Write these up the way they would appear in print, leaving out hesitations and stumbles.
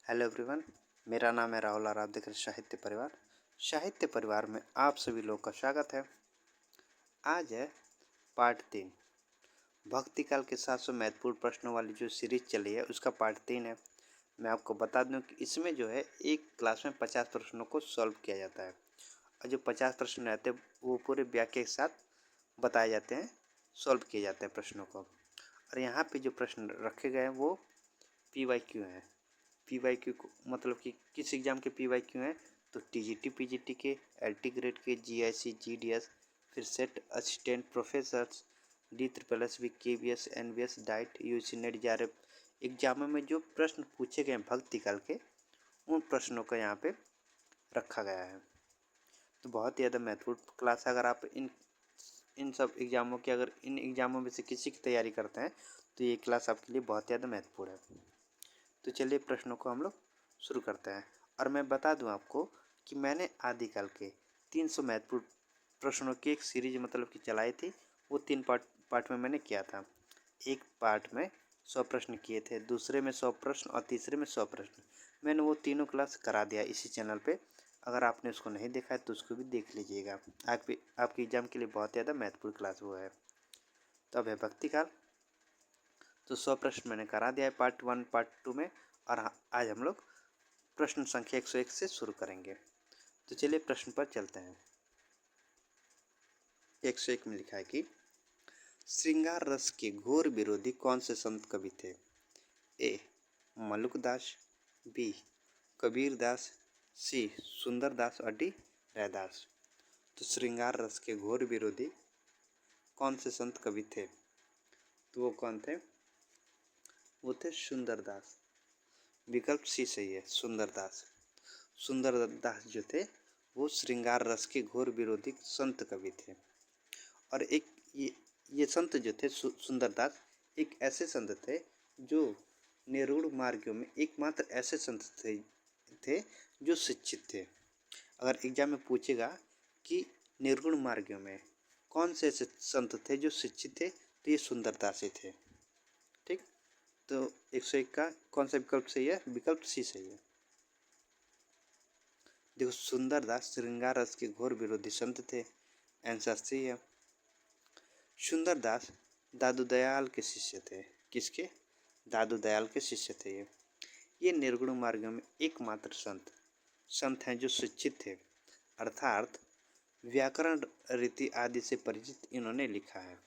Hello everyone, मेरा नाम है राहुल और आप देख रहे हैं साहित्य परिवार। साहित्य परिवार में आप सभी लोग का स्वागत है। आज है पार्ट 3, भक्ति काल के 700 महत्वपूर्ण प्रश्नों वाली जो सीरीज चली है उसका पार्ट 3 है। मैं आपको बता दूं कि इसमें जो है एक क्लास में 50 प्रश्नों को सॉल्व किया जाता है और जो 50 प्रश्न रहते हैं वो पूरे व्याख्या के साथ बताए जाते हैं, सॉल्व किए जाते हैं प्रश्नों को। और यहाँ पे जो प्रश्न रखे गए हैं वो PYQ हैं। PYQ को मतलब कि किस एग्ज़ाम के PYQ हैं तो TGT PGT के, LT ग्रेड के, GIC GDS, फिर set assistant professors, DSSS KVS NVS diet UC net JRF एग्जामों में जो प्रश्न पूछे गए भक्ति काल के उन प्रश्नों का यहाँ पे रखा गया है। तो बहुत ही ज़्यादा महत्वपूर्ण क्लास है। अगर आप इन सब एग्ज़ामों की अगर इन एग्ज़ामों में से किसी की तैयारी करते हैं तो ये क्लास आपके लिए बहुत ज़्यादा महत्वपूर्ण है। तो चलिए प्रश्नों को हम लोग शुरू करते हैं। और मैं बता दूं आपको कि मैंने आदिकाल के 300 महत्वपूर्ण प्रश्नों की एक सीरीज मतलब कि चलाई थी। वो 3 पार्ट में मैंने किया था। एक पार्ट में 100 प्रश्न किए थे, दूसरे में 100 प्रश्न और तीसरे में 100 प्रश्न। मैंने वो तीनों क्लास करा दिया इसी चैनल पे। अगर आपने उसको नहीं देखा है तो उसको भी देख लीजिएगा। आपके एग्जाम के लिए बहुत ज़्यादा महत्वपूर्ण क्लास वो है। तो अब है भक्ति काल। तो 100 प्रश्न मैंने करा दिया है पार्ट 1 पार्ट 2 में। और आज हम लोग प्रश्न संख्या 101 से शुरू करेंगे। तो चलिए प्रश्न पर चलते हैं। 101 में लिखा है कि श्रृंगार रस के घोर विरोधी कौन से संत कवि थे? ए मलुकदास, बी कबीरदास, सी सुंदरदास और डी रैदास। तो श्रृंगार रस के घोर विरोधी कौन से संत कवि थे? तो वो कौन थे? वो थे सुंदरदास। विकल्प सी सही है, सुंदरदास। सुंदरदास जो थे वो श्रृंगार रस के घोर विरोधी संत कवि थे। और एक ये संत जो थे सुंदरदास एक ऐसे संत थे जो निरूढ़ मार्गों में एकमात्र ऐसे संत थे जो शिक्षित थे। अगर एग्जाम में पूछेगा कि निर्गुण मार्गों में कौन से ऐसे संत थे जो शिक्षित थे तो ये सुंदरदास ही थे। ठीक, तो 101 का कौन सा विकल्प सही है? विकल्प सी सही है। देखो सुंदरदास श्रृंगार रस के घोर विरोधी संत थे, आंसर सी है। सुंदरदास दादू दयाल के शिष्य थे। किसके? दादू दयाल के शिष्य थे। ये निर्गुण मार्ग में एकमात्र संत हैं जो शिक्षित थे, अर्थात व्याकरण रीति आदि से परिचित। इन्होंने लिखा है,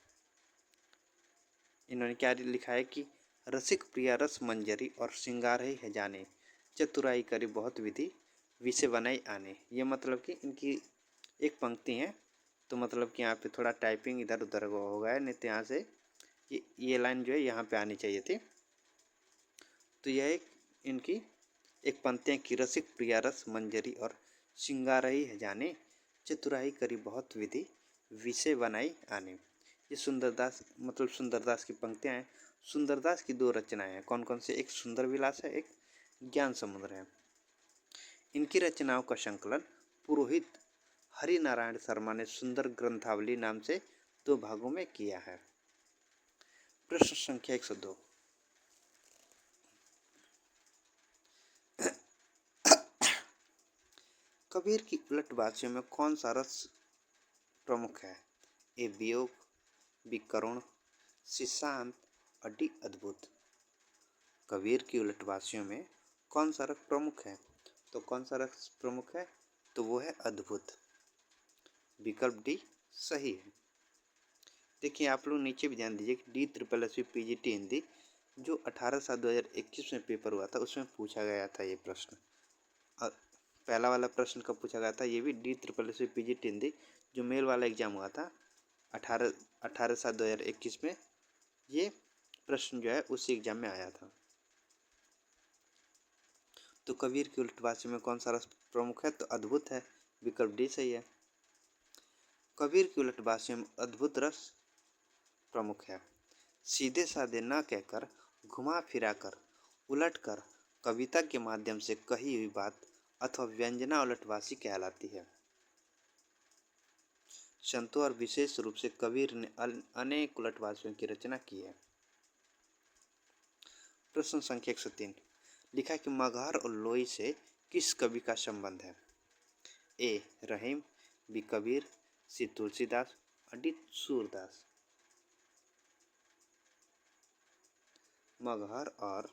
इन्होंने क्या लिखा है कि रसिक प्रिया रस मंजरी और श्रृंगार ही है जाने, चतुराई करी बहुत विधि विषय बनाई आने। ये मतलब कि इनकी एक पंक्ति है। तो मतलब कि यहाँ पे थोड़ा टाइपिंग इधर उधर हो गया है, नहीं तो यहाँ से ये लाइन जो है यहाँ पे आनी चाहिए थी। तो यह एक इनकी एक पंक्तियाँ की रसिक प्रिया रस मंजरी और श्रृंगार ही है जाने, चतुराई करी बहुत विधि विषय बनाई आने। ये सुंदरदास मतलब सुंदरदास की पंक्तियाँ हैं। सुंदरदास की 2 रचनाएं हैं। कौन कौन से? एक सुंदर विलास है, एक ज्ञान समुद्र है। इनकी रचनाओं का संकलन पुरोहित हरि नारायण शर्मा ने सुंदर ग्रंथावली नाम से 2 भागों में किया है। प्रश्न संख्या 102। कबीर की उलटवासियों में कौन सा रस प्रमुख है? ए वियोग, बी करुण, सी शांत और डी अद्भुत। कबीर की उलटवासियों में कौन सा रस प्रमुख है? तो कौन सा रस प्रमुख है? तो वो है अद्भुत। विकल्प डी सही है। देखिए आप लोग नीचे भी ध्यान दीजिए कि DSSB PGT हिंदी जो 18/7/2021 में पेपर हुआ था उसमें पूछा गया था ये प्रश्न। और पहला वाला प्रश्न कब पूछा गया था? ये भी DSSB PGT हिंदी जो मेल वाला एग्जाम हुआ था 18/7/2021 में, ये प्रश्न जो है उसी एग्जाम में आया था। तो कबीर की उलटवासी में कौन सा रस प्रमुख है? तो अद्भुत है। विकल्प डी सही है। कबीर की उलटवासी में अद्भुत रस प्रमुख है। सीधे साधे न कहकर घुमा फिरा कर उलट कर कविता के माध्यम से कही हुई बात अथवा व्यंजना उलटवासी कहलाती है। संतों और विशेष रूप से कबीर ने अनेक उलटवासियों की रचना की है। प्रश्न संख्या 103। लिखा है कि मगहर और लोई से किस कवि का संबंध है? ए रहीम, बी कबीर, सी तुलसीदास और डी सूरदास। मगहर और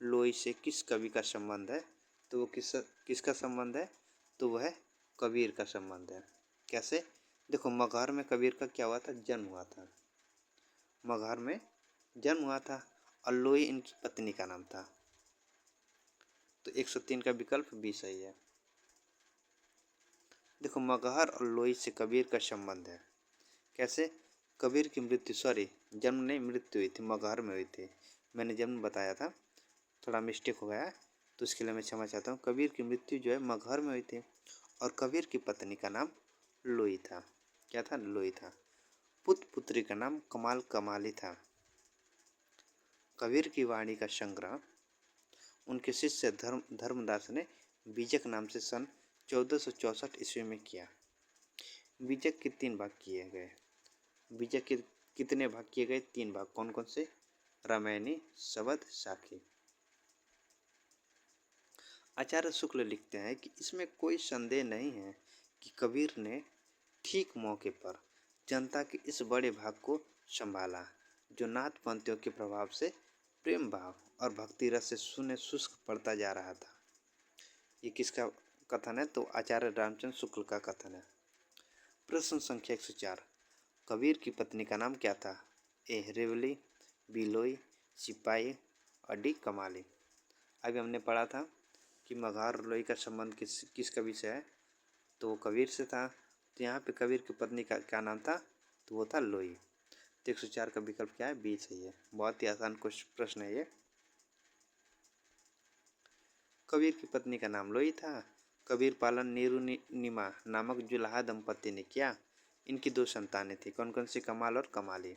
लोई से किस कवि का संबंध है? तो वो किसका संबंध है? तो वह कबीर का संबंध है। कैसे? देखो, मगहर में कबीर का क्या हुआ था? जन्म हुआ था। मगहर में जन्म हुआ था और लोई इनकी पत्नी का नाम था। तो 103 का विकल्प बी सही है। देखो, मगहर और लोई से कबीर का संबंध है। कैसे? कबीर की मृत्यु, सॉरी जन्म नहीं, मृत्यु हुई थी, मगहर में हुई थी। मैंने जन्म बताया था, थोड़ा मिस्टेक हो गया है, तो इसके लिए मैं क्षमा चाहता हूँ। कबीर की मृत्यु जो है मगहर में हुई थी और कबीर की पत्नी का नाम लोई था। क्या था? लोई था। पुत्र पुत्री का नाम कमाल कमाली था। कबीर की वाणी का संग्रह उनके शिष्य धर्मदास ने बीजक नाम से सन 1464 ईस्वी में किया। बीजक के 3 भाग किए गए। बीजक के कितने भाग किए गए? 3 भाग। कौन कौन से? रामायणी, शबद, साखी। आचार्य शुक्ल लिखते हैं कि इसमें कोई संदेह नहीं है कि कबीर ने ठीक मौके पर जनता के इस बड़े भाग को संभाला जो नाथ पंथियों के प्रभाव से प्रेम भाव और भक्ति रस से शून्य शुष्क पड़ता जा रहा था। ये किसका कथन है? तो आचार्य रामचंद्र शुक्ल का कथन है। प्रश्न संख्या 104। कबीर की पत्नी का नाम क्या था? ए रेवली, बी लोई, सिपाही और डी कमाली। अभी हमने पढ़ा था कि मगहर और लोई का संबंध किस कवि से है? तो वो कबीर से था। तो यहाँ पे कबीर की पत्नी का क्या नाम था? तो वो था लोई। तो 104 का विकल्प क्या है? बी सही है। बहुत ही आसान प्रश्न है ये। कबीर की पत्नी का नाम लोई था। कबीर पालन नीरू निमा नामक जुलाहा दंपति ने किया। इनकी 2 संतानें थी। कौन कौन सी? कमाल और कमाली।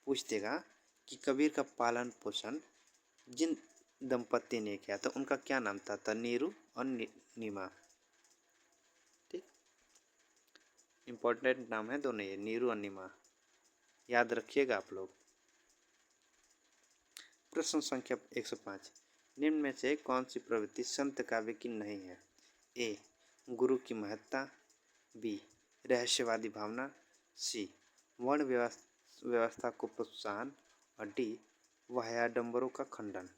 पूछ देगा कि कबीर का पालन पोषण जिन दंपति ने किया था उनका क्या नाम था? तो नीरू और नीमा। ठीक, इंपॉर्टेंट नाम है दोनों ये, नीरू और नीमा, याद रखिएगा आप लोग। प्रश्न संख्या 105। निम्न में से कौन सी प्रवृत्ति संत काव्य की नहीं है? ए गुरु की महत्ता, बी रहस्यवादी भावना, सी वर्ण व्यवस्था को प्रोत्साहन और डी वाह्याडंबरों का खंडन।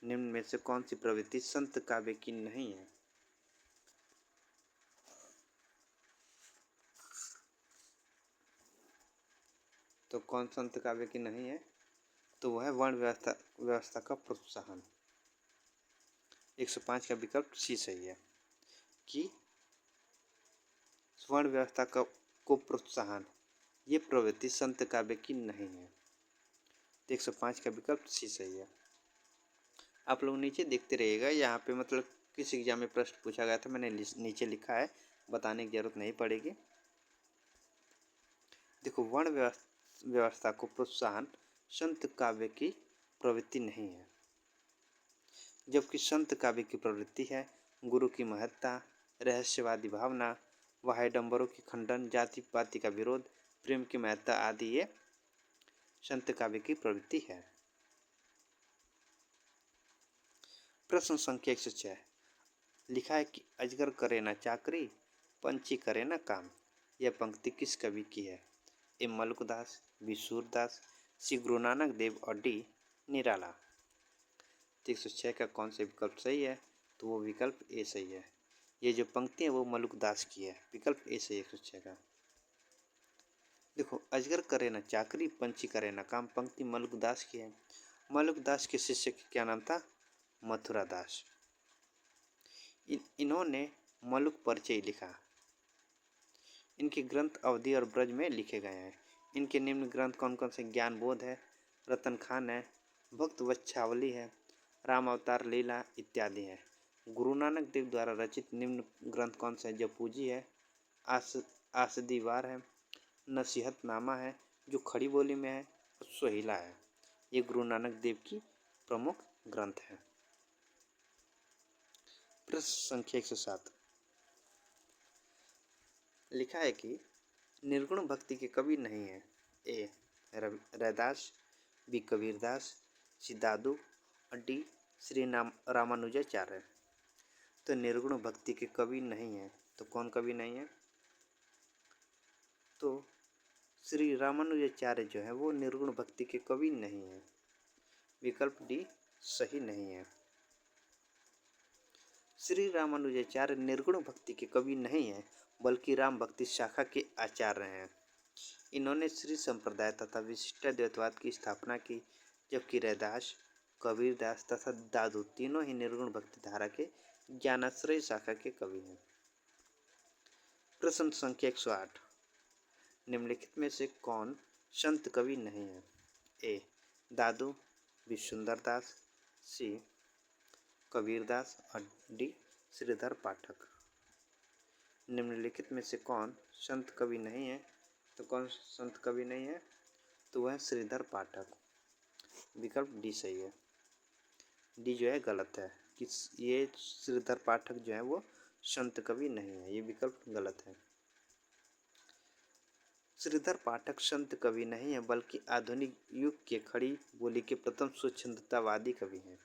निम्न में से कौन सी प्रवृत्ति संत काव्य की नहीं है? तो कौन संत काव्य की नहीं है? तो वह है वर्ण व्यवस्था का प्रोत्साहन। 105 का विकल्प सी सही है कि वर्ण व्यवस्था को प्रोत्साहन, ये प्रवृत्ति संत काव्य की नहीं है। 105 का विकल्प सी सही है। आप लोग नीचे देखते रहिएगा, यहाँ पे मतलब किस एग्जाम में प्रश्न पूछा गया था मैंने नीचे लिखा है, बताने की जरूरत नहीं पड़ेगी। देखो, वर्ण व्यवस्था को प्रोत्साहन संत काव्य की प्रवृत्ति नहीं है, जबकि संत काव्य की प्रवृत्ति है गुरु की महत्ता, रहस्यवादी भावना, वाह्याडंबरों की खंडन, जाति पाति का विरोध, प्रेम की महत्ता आदि ये संत काव्य की प्रवृत्ति है। प्रश्न संख्या 106। लिखा है कि अजगर करे ना चाकरी, पंछी करे ना काम। यह पंक्ति किस कवि की है? ए मलुकदास, बी सूरदास, सी गुरु नानक देव और डी निराला। 106 का कौन सा विकल्प सही है? तो वो विकल्प ए सही है। ये जो पंक्ति है वो मलुकदास की है। विकल्प ए सही है 106 का। देखो, अजगर करे ना चाकरी, पंछी करे ना काम, पंक्ति मलुकदास की है। मलुकदास के शिष्य का क्या नाम था? मथुरा दास। इन्होंने मलुक परिचय लिखा। इनके ग्रंथ अवधि और ब्रज में लिखे गए हैं। इनके निम्न ग्रंथ कौन कौन से? ज्ञान बोध है, रतन खान है, भक्त वच्छावली है, राम अवतार लीला इत्यादि है। गुरु नानक देव द्वारा रचित निम्न ग्रंथ कौन सा है? जपूजी है, आसदीवार है, नसीहतनामा है जो खड़ी बोली में है, और सोहिला है। ये गुरु नानक देव की प्रमुख ग्रंथ है। प्रश्न संख्या 107। लिखा है कि निर्गुण भक्ति के कवि नहीं है। ए रैदास, बी कबीरदास, सी दादू और डी श्री रामानुजाचार्य। तो निर्गुण भक्ति के कवि नहीं है, तो कौन कवि नहीं है? तो श्री रामानुजाचार्य जो है वो निर्गुण भक्ति के कवि नहीं है। विकल्प डी सही नहीं है। श्री रामानुजाचार्य निर्गुण भक्ति के कवि नहीं है, बल्कि राम भक्ति शाखा के आचार्य हैं। इन्होंने श्री संप्रदाय तथा विशिष्टाद्वैतवाद की स्थापना की, जबकि रैदास, कबीरदास तथा दादू तीनों ही निर्गुण भक्ति धारा के ज्ञानाश्रय शाखा के कवि हैं। प्रश्न संख्या 108, निम्नलिखित में से कौन संत कवि नहीं है? ए दादू, बी सुंदरदास, सी कबीरदास और डी श्रीधर पाठक। निम्नलिखित में से कौन संत कवि नहीं है? तो कौन संत कवि नहीं है? तो वह श्रीधर पाठक। विकल्प डी सही है। डी जो है गलत है कि ये श्रीधर पाठक जो है वो संत कवि नहीं है, ये विकल्प गलत है। श्रीधर पाठक संत कवि नहीं है, बल्कि आधुनिक युग के खड़ी बोली के प्रथम स्वच्छंदतावादी कवि हैं।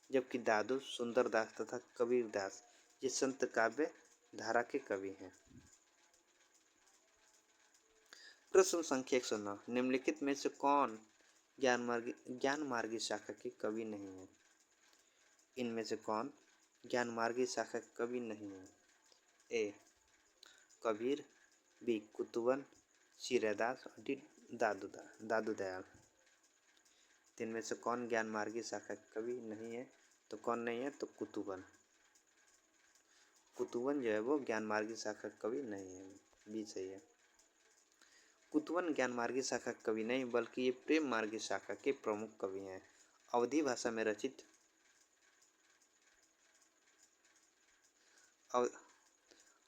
जबकि दादू, सुंदरदास तथा कबीरदास ये संत काव्य धारा के कवि हैं। प्रश्न संख्या 109, निम्नलिखित में से कौन ज्ञान मार्गी शाखा के कवि नहीं है? इनमें से कौन ज्ञान मार्गी शाखा के कवि नहीं है? ए कबीर, बी कुतुबन, सी रैदास और डी दादू दयाल। तीन में से कौन ज्ञान मार्गी शाखा के कवि नहीं है? तो कौन नहीं है? तो कुतुबन। कुतुबन जो है वो ज्ञान मार्गी शाखा का कवि नहीं है, बी सही है। कुतुबन ज्ञान मार्गी शाखा का कवि नहीं, बल्कि ये प्रेम मार्गी शाखा के प्रमुख कवि हैं। अवधी भाषा में रचित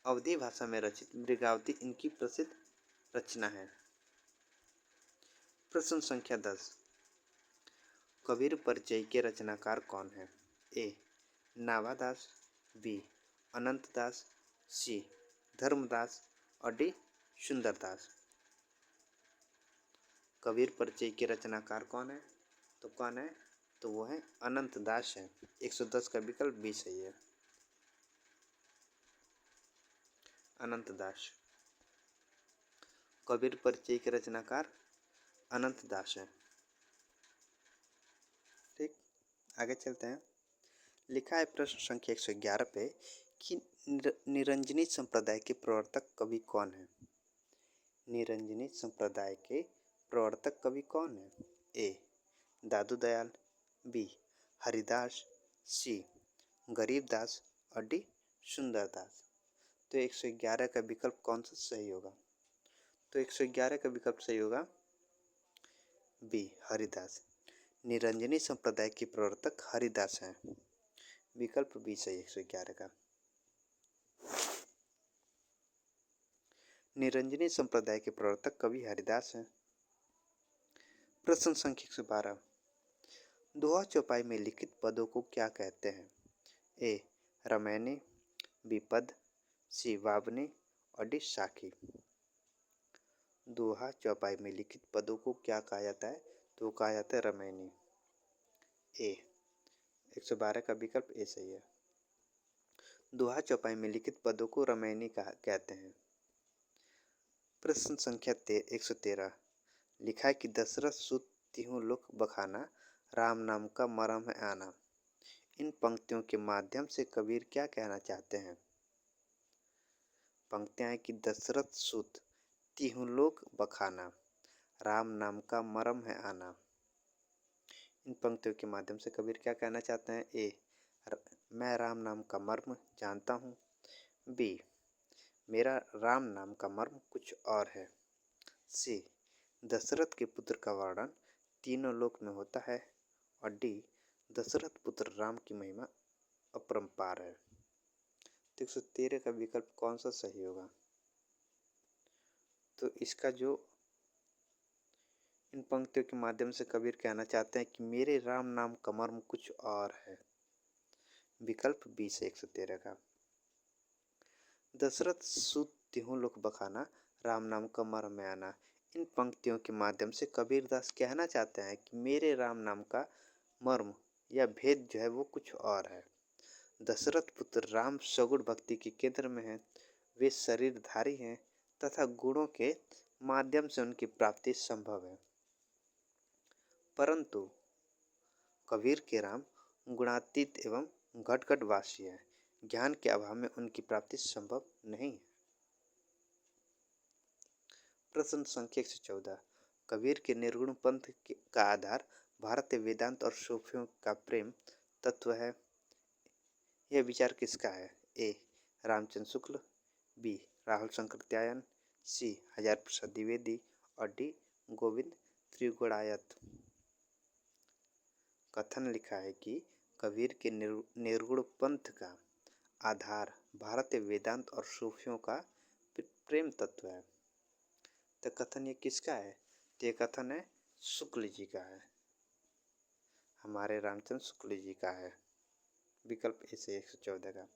अवधी भाषा में रचित मृगावती इनकी प्रसिद्ध रचना है। प्रश्न संख्या 10, कबीर परिचय के रचनाकार कौन है? ए नाभादास, बी अनंतदास, सी धर्मदास और डी सुंदरदास। कबीर परिचय के रचनाकार कौन है? तो कौन है? तो वो है अनंतदास है। 110 का विकल्प बी सही है, अनंतदास। कबीर परिचय के रचनाकार अनंतदास है। ठीक, आगे चलते हैं। लिखा है प्रश्न संख्या 111 पे कि निरंजनी संप्रदाय के प्रवर्तक कवि कौन है? निरंजनी संप्रदाय के प्रवर्तक कवि कौन है? ए दादू दयाल, बी हरिदास, सी गरीबदास और डी सुंदरदास। तो 111 का विकल्प कौन सा सही होगा? तो 111 का विकल्प सही होगा बी हरिदास। निरंजनी संप्रदाय के प्रवर्तक हरिदास हैं। विकल्प बी सही 111 का। निरंजनी संप्रदाय के प्रवर्तक कवि हरिदास हैं। प्रश्न संख्या 112, दोहा चौपाई में लिखित पदों को क्या कहते हैं? ए रमैनी, बी पद, सी वावनी और डी साखी। दोहा चौपाई में लिखित पदों को क्या कहा जाता है? तो कहा जाता है रमैनी। ए 112 का विकल्प ए सही है। दोहा चौपाई में लिखित पदों को रमैनी कहते हैं। प्रश्न संख्या 113, लिखा है कि दशरथ सुत तिहु लोक बखाना, राम नाम का मरम है आना। इन पंक्तियों के माध्यम से कबीर क्या कहना चाहते हैं? पंक्तियां हैं कि दशरथ सुत तिहु लोक बखाना, राम नाम का मरम है आना। इन पंक्तियों के माध्यम से कबीर क्या कहना चाहते हैं? ए मैं राम नाम का मर्म जानता हूँ, बी मेरा राम नाम का मर्म कुछ और है, सी दशरथ के पुत्र का वर्णन तीनों लोक में होता है और डी दशरथ पुत्र राम की महिमा अपरंपार है। 113 का विकल्प कौन सा सही होगा? तो इसका जो इन पंक्तियों के माध्यम से कबीर कहना चाहते हैं कि मेरे राम नाम का मर्म कुछ और है। विकल्प बी से 113 का। दशरथ सुत तिहु लोक बखाना, राम नाम का मर्म में आना। इन पंक्तियों के माध्यम से कबीरदास कहना चाहते हैं कि मेरे राम नाम का मर्म या भेद जो है वो कुछ और है। दशरथ पुत्र राम सगुण भक्ति के केंद्र में है। वे शरीरधारी हैं तथा गुणों के माध्यम से उनकी प्राप्ति संभव है। परंतु कबीर के राम गुणातीत एवं घट घट वासी है। ज्ञान के अभाव में उनकी प्राप्ति संभव नहीं है। प्रश्न संख्या 114। कबीर के निर्गुण पंथ का आधार भारतीय वेदांत और सूफियों का प्रेम तत्व है। यह विचार किसका है? ए रामचंद्र शुक्ल, बी राहुल शंकर त्यायन, सी हजार प्रसाद द्विवेदी और डी गोविंद त्रिगुणायत। कथन लिखा है कि कबीर के निर्गुण पंथ का आधार भारतीय वेदांत और सूफियों का प्रेम तत्व है। तो कथन ये किसका है? तो ये कथन है शुक्ल जी का है, हमारे रामचंद्र शुक्ल जी का है। विकल्प ए से 114 का।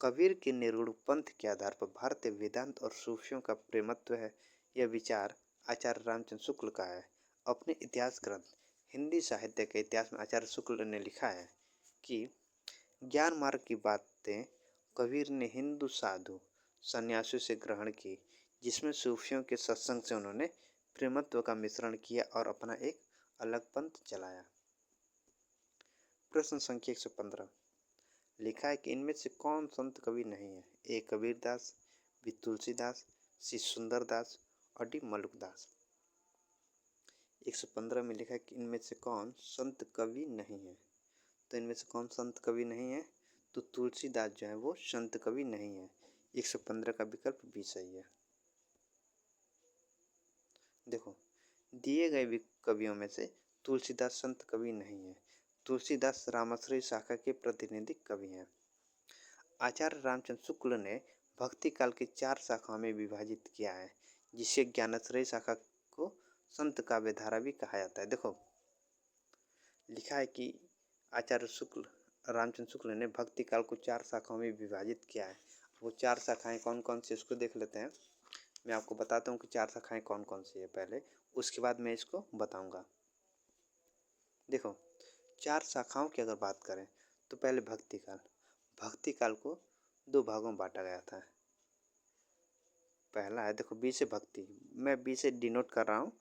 कबीर के निर्गुण पंथ के आधार पर भारतीय वेदांत और सूफियों का प्रेमत्व है। यह विचार आचार्य रामचंद्र शुक्ल का है। अपने इतिहास ग्रंथ हिंदी साहित्य के इतिहास में आचार्य शुक्ल ने लिखा है कि ज्ञान मार्ग की बातें कबीर ने हिंदू साधु सन्यासियों से ग्रहण की, जिसमें सूफियों के सत्संग से उन्होंने प्रेमत्व का मिश्रण किया और अपना एक अलग पंथ चलाया। प्रश्न संख्या 115। लिखा है कि इनमें से कौन संत कवि नहीं है? ए कबीरदास, बी तुलसीदास, सी सुंदरदास और डी मलुकदास। 115 में लिखा है कि इनमें से कौन संत कवि नहीं है। तो इनमें से कौन संत कवि नहीं है? तो तुलसीदास जो है वो संत कवि नहीं है। 115 का विकल्प बी सही है। देखो, दिए गए कवियों में से तुलसीदास संत कवि नहीं है। तुलसीदास रामाश्रय शाखा के प्रतिनिधि कवि हैं। आचार्य रामचंद्र शुक्ल ने भक्ति काल की 4 शाखाओं में विभाजित किया है, जिसे ज्ञानाश्रय शाखा को संत काव्यधारा भी कहा जाता है। देखो, लिखा है कि आचार्य रामचंद्र शुक्ल ने भक्ति काल को 4 शाखाओं में विभाजित किया है। वो 4 शाखाएं कौन कौन सी इसको देख लेते हैं। मैं आपको बताता हूँ कि 4 शाखाएं कौन कौन सी है पहले, उसके बाद मैं इसको बताऊंगा। देखो, 4 शाखाओं की अगर बात करें तो पहले भक्ति काल को 2 भागों में बांटा गया था। पहला है, देखो, बी से भक्ति, मैं बी से डिनोट कर रहा हूँ,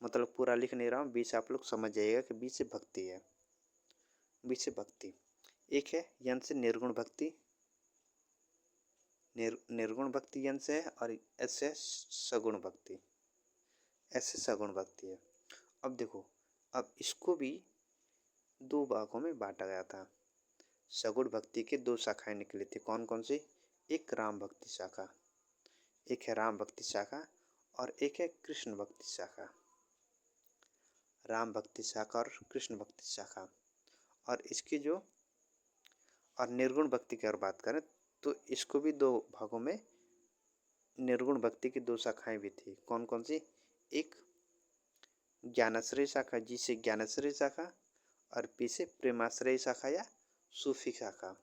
मतलब पूरा लिख नहीं रहा हूँ। बी से आप लोग समझ जाइएगा कि बी से भक्ति है। बी से भक्ति। एक है यन से निर्गुण भक्ति, निर्गुण भक्ति यन से है, और एस से सगुण भक्ति, ऐसे सगुण भक्ति है। अब देखो, अब इसको भी 2 भागों में बांटा गया था। सगुण भक्ति के 2 शाखाएं निकली थी। कौन कौन सी? एक राम भक्ति शाखा, एक है राम भक्ति शाखा और एक है कृष्ण भक्ति शाखा। राम भक्ति शाखा और कृष्ण भक्ति शाखा। और इसकी जो और निर्गुण भक्ति की अगर बात करें तो इसको भी 2 भागों में निर्गुण भक्ति की 2 शाखाएं भी थी। कौन कौन सी? एक ज्ञानाश्रय शाखा, जी से ज्ञानाश्रय शाखा, और पी से प्रेमाश्रय शाखा या सूफी शाखा।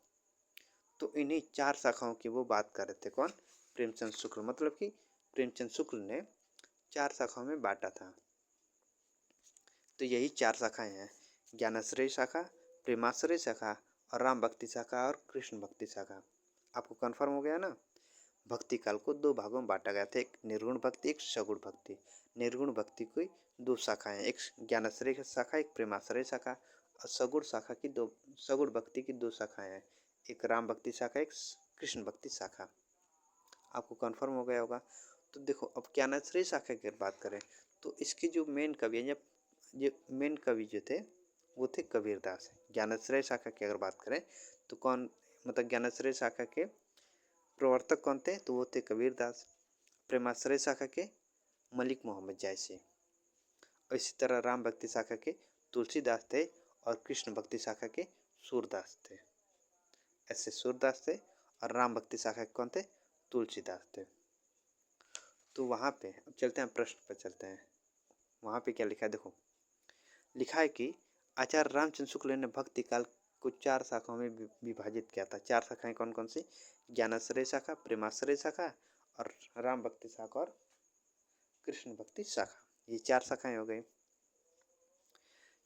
तो इन्हीं 4 शाखाओं की वो बात कर रहे थे। कौन? प्रेमचंद शुक्ल। मतलब कि प्रेमचंद शुक्ल ने 4 शाखाओं में बांटा था। तो यही 4 शाखाएं हैं, ज्ञानाश्रय शाखा, प्रेमाश्रय शाखा और राम भक्ति शाखा और कृष्ण भक्ति शाखा। आपको कन्फर्म हो गया ना? भक्ति काल को 2 भागों में बांटा गया था, एक निर्गुण भक्ति, एक सगुण भक्ति। निर्गुण भक्ति की 2 शाखाएं, एक ज्ञानाश्रय शाखा, एक प्रेमाश्रय शाखा, और सगुण भक्ति की 2 शाखाएं हैं, एक राम भक्ति शाखा, एक कृष्ण भक्ति शाखा। आपको कन्फर्म हो गया होगा। तो देखो, अब ज्ञानाश्रय शाखा की बात करें तो इसके जो मेन कवि हैं, जो मेन कवि जो थे वो थे कबीरदास। ज्ञानाश्रय शाखा की अगर बात करें तो कौन, मतलब ज्ञानाश्रय शाखा के प्रवर्तक कौन थे? तो वो थे कबीरदास। प्रेमाश्रय शाखा के मलिक मोहम्मद जैसी। और इसी तरह राम भक्ति शाखा के तुलसीदास थे और कृष्ण भक्ति शाखा के सूरदास थे। ऐसे सूरदास थे और राम भक्ति शाखा के कौन थे? तुलसीदास थे। तो वहाँ पे अब चलते हैं, प्रश्न पर चलते हैं। वहाँ पे क्या लिखा है? देखो, लिखा है कि आचार्य रामचंद्र शुक्ल ने भक्ति काल को 4 शाखाओं में विभाजित किया था। 4 शाखाएं कौन कौन सी? ज्ञानाश्रय शाखा, प्रेमाश्रय शाखा और राम भक्ति शाखा और कृष्ण भक्ति शाखा। ये 4 शाखाएं हो गई।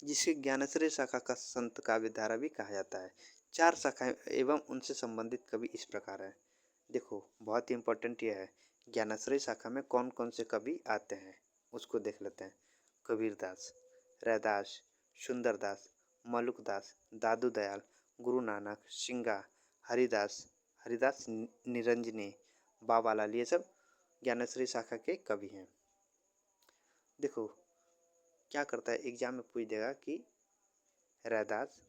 जिसे ज्ञानश्रय शाखा का संत काव्य धारा भी कहा जाता है। 4 शाखाएं एवं उनसे संबंधित कवि इस प्रकार है। देखो बहुत ही इंपॉर्टेंट यह है, ज्ञानश्रय शाखा में कौन कौन से कवि आते हैं उसको देख लेते हैं। कबीरदास, रैदास, सुंदरदास, मलुकदास, दादू दयाल, गुरु नानक, सिंगा, हरिदास, हरिदास निरंजनी, बाबालाल, ये सब ज्ञानश्री शाखा के कवि हैं। देखो क्या करता है, एग्जाम में पूछ देगा कि रैदास,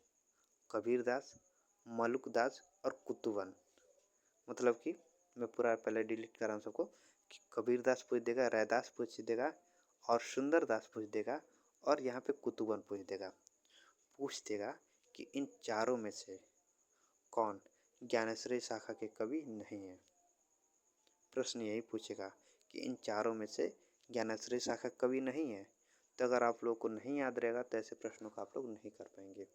कबीरदास, मलुकदास और कुतुबन, मतलब कि मैं पूरा पहले डिलीट कर रहा हूँ सबको, कि कबीरदास पूछ देगा, रैदास पूछ देगा और सुंदरदास पूछ देगा और यहाँ पे कुतुबन पूछ देगा कि इन चारों में से कौन ज्ञानश्रय शाखा के कवि नहीं है। प्रश्न यही पूछेगा कि इन चारों में से ज्ञानश्रय शाखा कवि नहीं है। तो अगर आप लोग को नहीं याद रहेगा तो ऐसे प्रश्नों को आप लोग नहीं कर पाएंगे।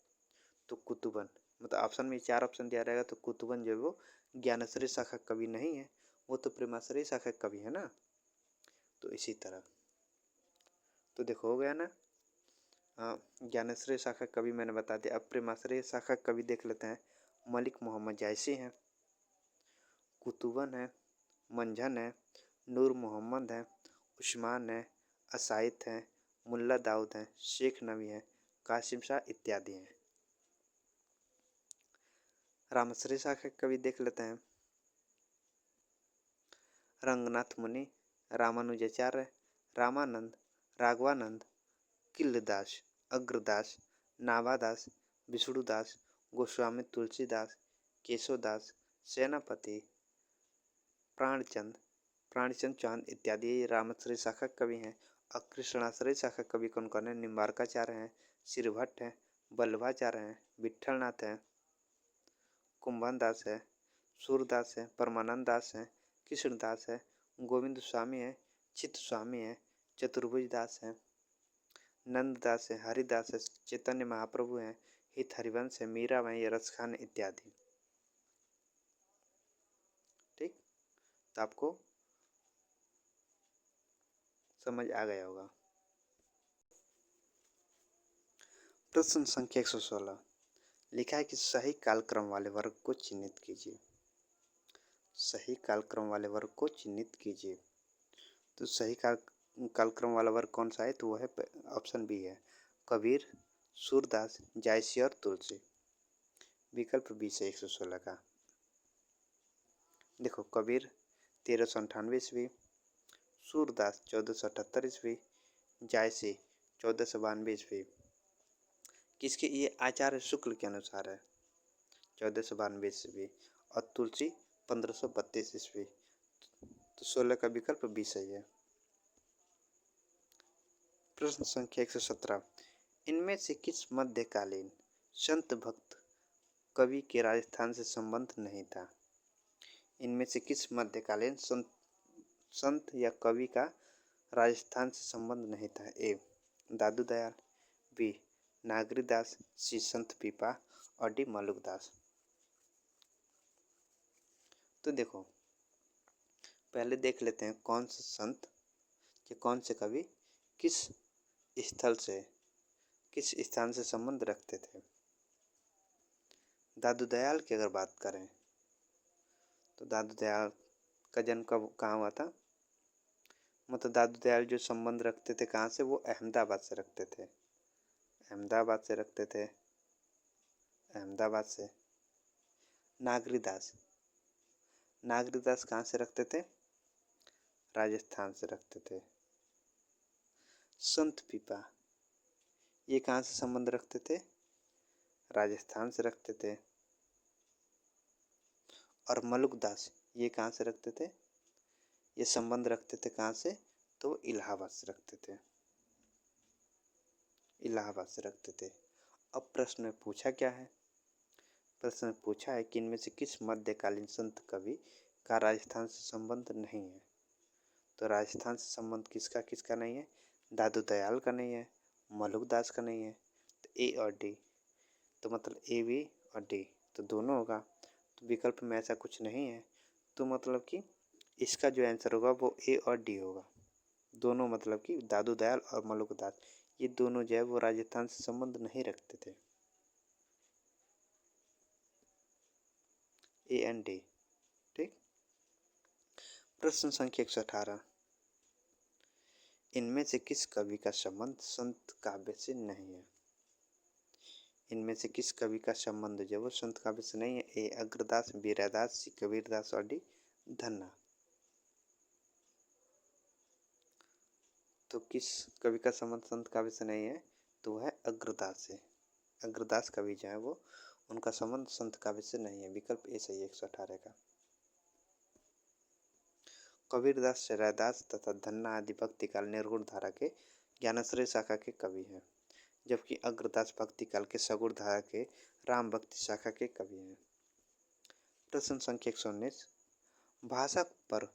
तो कुतुबन, मतलब ऑप्शन में 4 ऑप्शन दिया रहेगा तो कुतुबन जो है वो ज्ञानश्रय शाखा कवि नहीं है, वो तो प्रेमाश्रय शाखा कवि है ना। तो इसी तरह तो देखो हो गया ना, ज्ञानश्रय शाखा कवि मैंने बता दिया। अब प्रेमाश्रय शाखा कवि देख लेते हैं। मलिक मोहम्मद जायसी हैं, कुतुबन है, मंझन है, नूर मोहम्मद है, उस्मान है, असाइद है, मुल्ला दाऊद है, शेख नबी है, कासिम शाह इत्यादि हैं। रामश्रय शाखा कवि देख लेते हैं। रंगनाथ मुनि, रामानुजाचार्य, रामानंद, राघवानंद, किल्लदास, अग्रदास, नाभादास, विष्णुदास, गोस्वामी तुलसीदास, केशवदास, सेनापति, प्राणचंद, प्राणचंद चांद इत्यादि रामश्रय शाखा कवि हैं। और कृष्णाश्रय शाखा कवि कौन कौन है? निम्बारकाचार्य हैं, श्रीभट्ट हैं, वल्लभाचार्य हैं, विट्ठलनाथ हैं, कुंभन दास है, सूरदास है, परमानंद दास है, कृष्णदास है, गोविंद स्वामी है, चित्त स्वामी है, चतुर्भुज दास है, नंददास है, हरिदास है, चैतन्य महाप्रभु हैं, हित हरिवंश है, मीराबाई, रस खान इत्यादि। ठीक, तो आपको समझ आ गया होगा। प्रश्न संख्या 116 लिखा है कि सही कालक्रम वाले वर्ग को चिन्हित कीजिए। सही कालक्रम वाले वर्ग को चिन्हित कीजिए। तो सही कालक्रम वाला वर्ग कौन सा है? तो वह है ऑप्शन बी है, कबीर, सूरदास, जायसी और तुलसी। विकल्प बी से 116 का। देखो कबीर 1398 ईस्वी, सूरदास 1478 ईस्वी, जायसी 1492 ईस्वी। किसके? ये आचार्य शुक्ल के अनुसार है 1492 ईस्वी, और तुलसी 1532 ईस्वी। तो 16 का विकल्प बी सही है। प्रश्न संख्या 117 इनमें से किस मध्यकालीन संत भक्त कवि के राजस्थान से संबंध नहीं था? इनमें से किस मध्यकालीन संत या कवि का राजस्थान से संबंध नहीं था? ए दादू दयाल, बी नागरीदास, सी संत पीपा और डी मलुकदास। तो देखो पहले देख लेते हैं कौन से संत या कौन से कवि किस स्थल से, किस स्थान से संबंध रखते थे। दादू दयाल की अगर बात करें तो दादू दयाल का जन्म कब कहाँ हुआ था? मतलब दादू दयाल जो संबंध रखते थे कहाँ से? वो अहमदाबाद से रखते थे, अहमदाबाद से रखते थे, अहमदाबाद से। नागरीदास, नागरीदास कहाँ से रखते थे? राजस्थान से रखते थे। संत पीपा ये कहाँ से संबंध रखते थे? राजस्थान से रखते थे। और मलुकदास ये कहाँ से रखते थे? ये संबंध रखते थे कहाँ से? तो इलाहाबाद से रखते थे, इलाहाबाद से रखते थे। अब प्रश्न में पूछा क्या है? प्रश्न में पूछा है कि इनमें से किस मध्यकालीन संत कवि का राजस्थान से संबंध नहीं है। तो राजस्थान से संबंध किसका किसका नहीं है? दादू दयाल का नहीं है, मलुकदास का नहीं है। तो ए और डी, तो मतलब ए बी और डी तो दोनों होगा। तो विकल्प में ऐसा कुछ नहीं है, तो मतलब कि इसका जो आंसर होगा वो ए और डी होगा। दोनों मतलब कि दादू दयाल और मलुकदास ये दोनों जो है वो राजस्थान से संबंध नहीं रखते थे। AND। ठीक। प्रश्न संख्या 118, इनमें से किस कवि का संबंध संत काव्य से नहीं है? इनमें से किस कवि का संबंध जो वो संत काव्य से नहीं है? ए अग्रदास, वीरदास, सी कबीरदास और डी धन्ना। तो किस कवि का संबंध संत काव्य से नहीं है? तो वह है अग्रदास से। अग्रदास कवि जो है वो उनका संबंध संत काव्य से नहीं है। विकल्प ए सही है 118 का। कबीरदास, रैदास तथा धन्ना आदि भक्ति काल निर्गुण धारा के ज्ञानाश्रय शाखा के कवि हैं, जबकि अग्रदास भक्ति काल के सगुण धारा के राम भक्ति शाखा के कवि हैं। प्रश्न संख्या 119, भाषा पर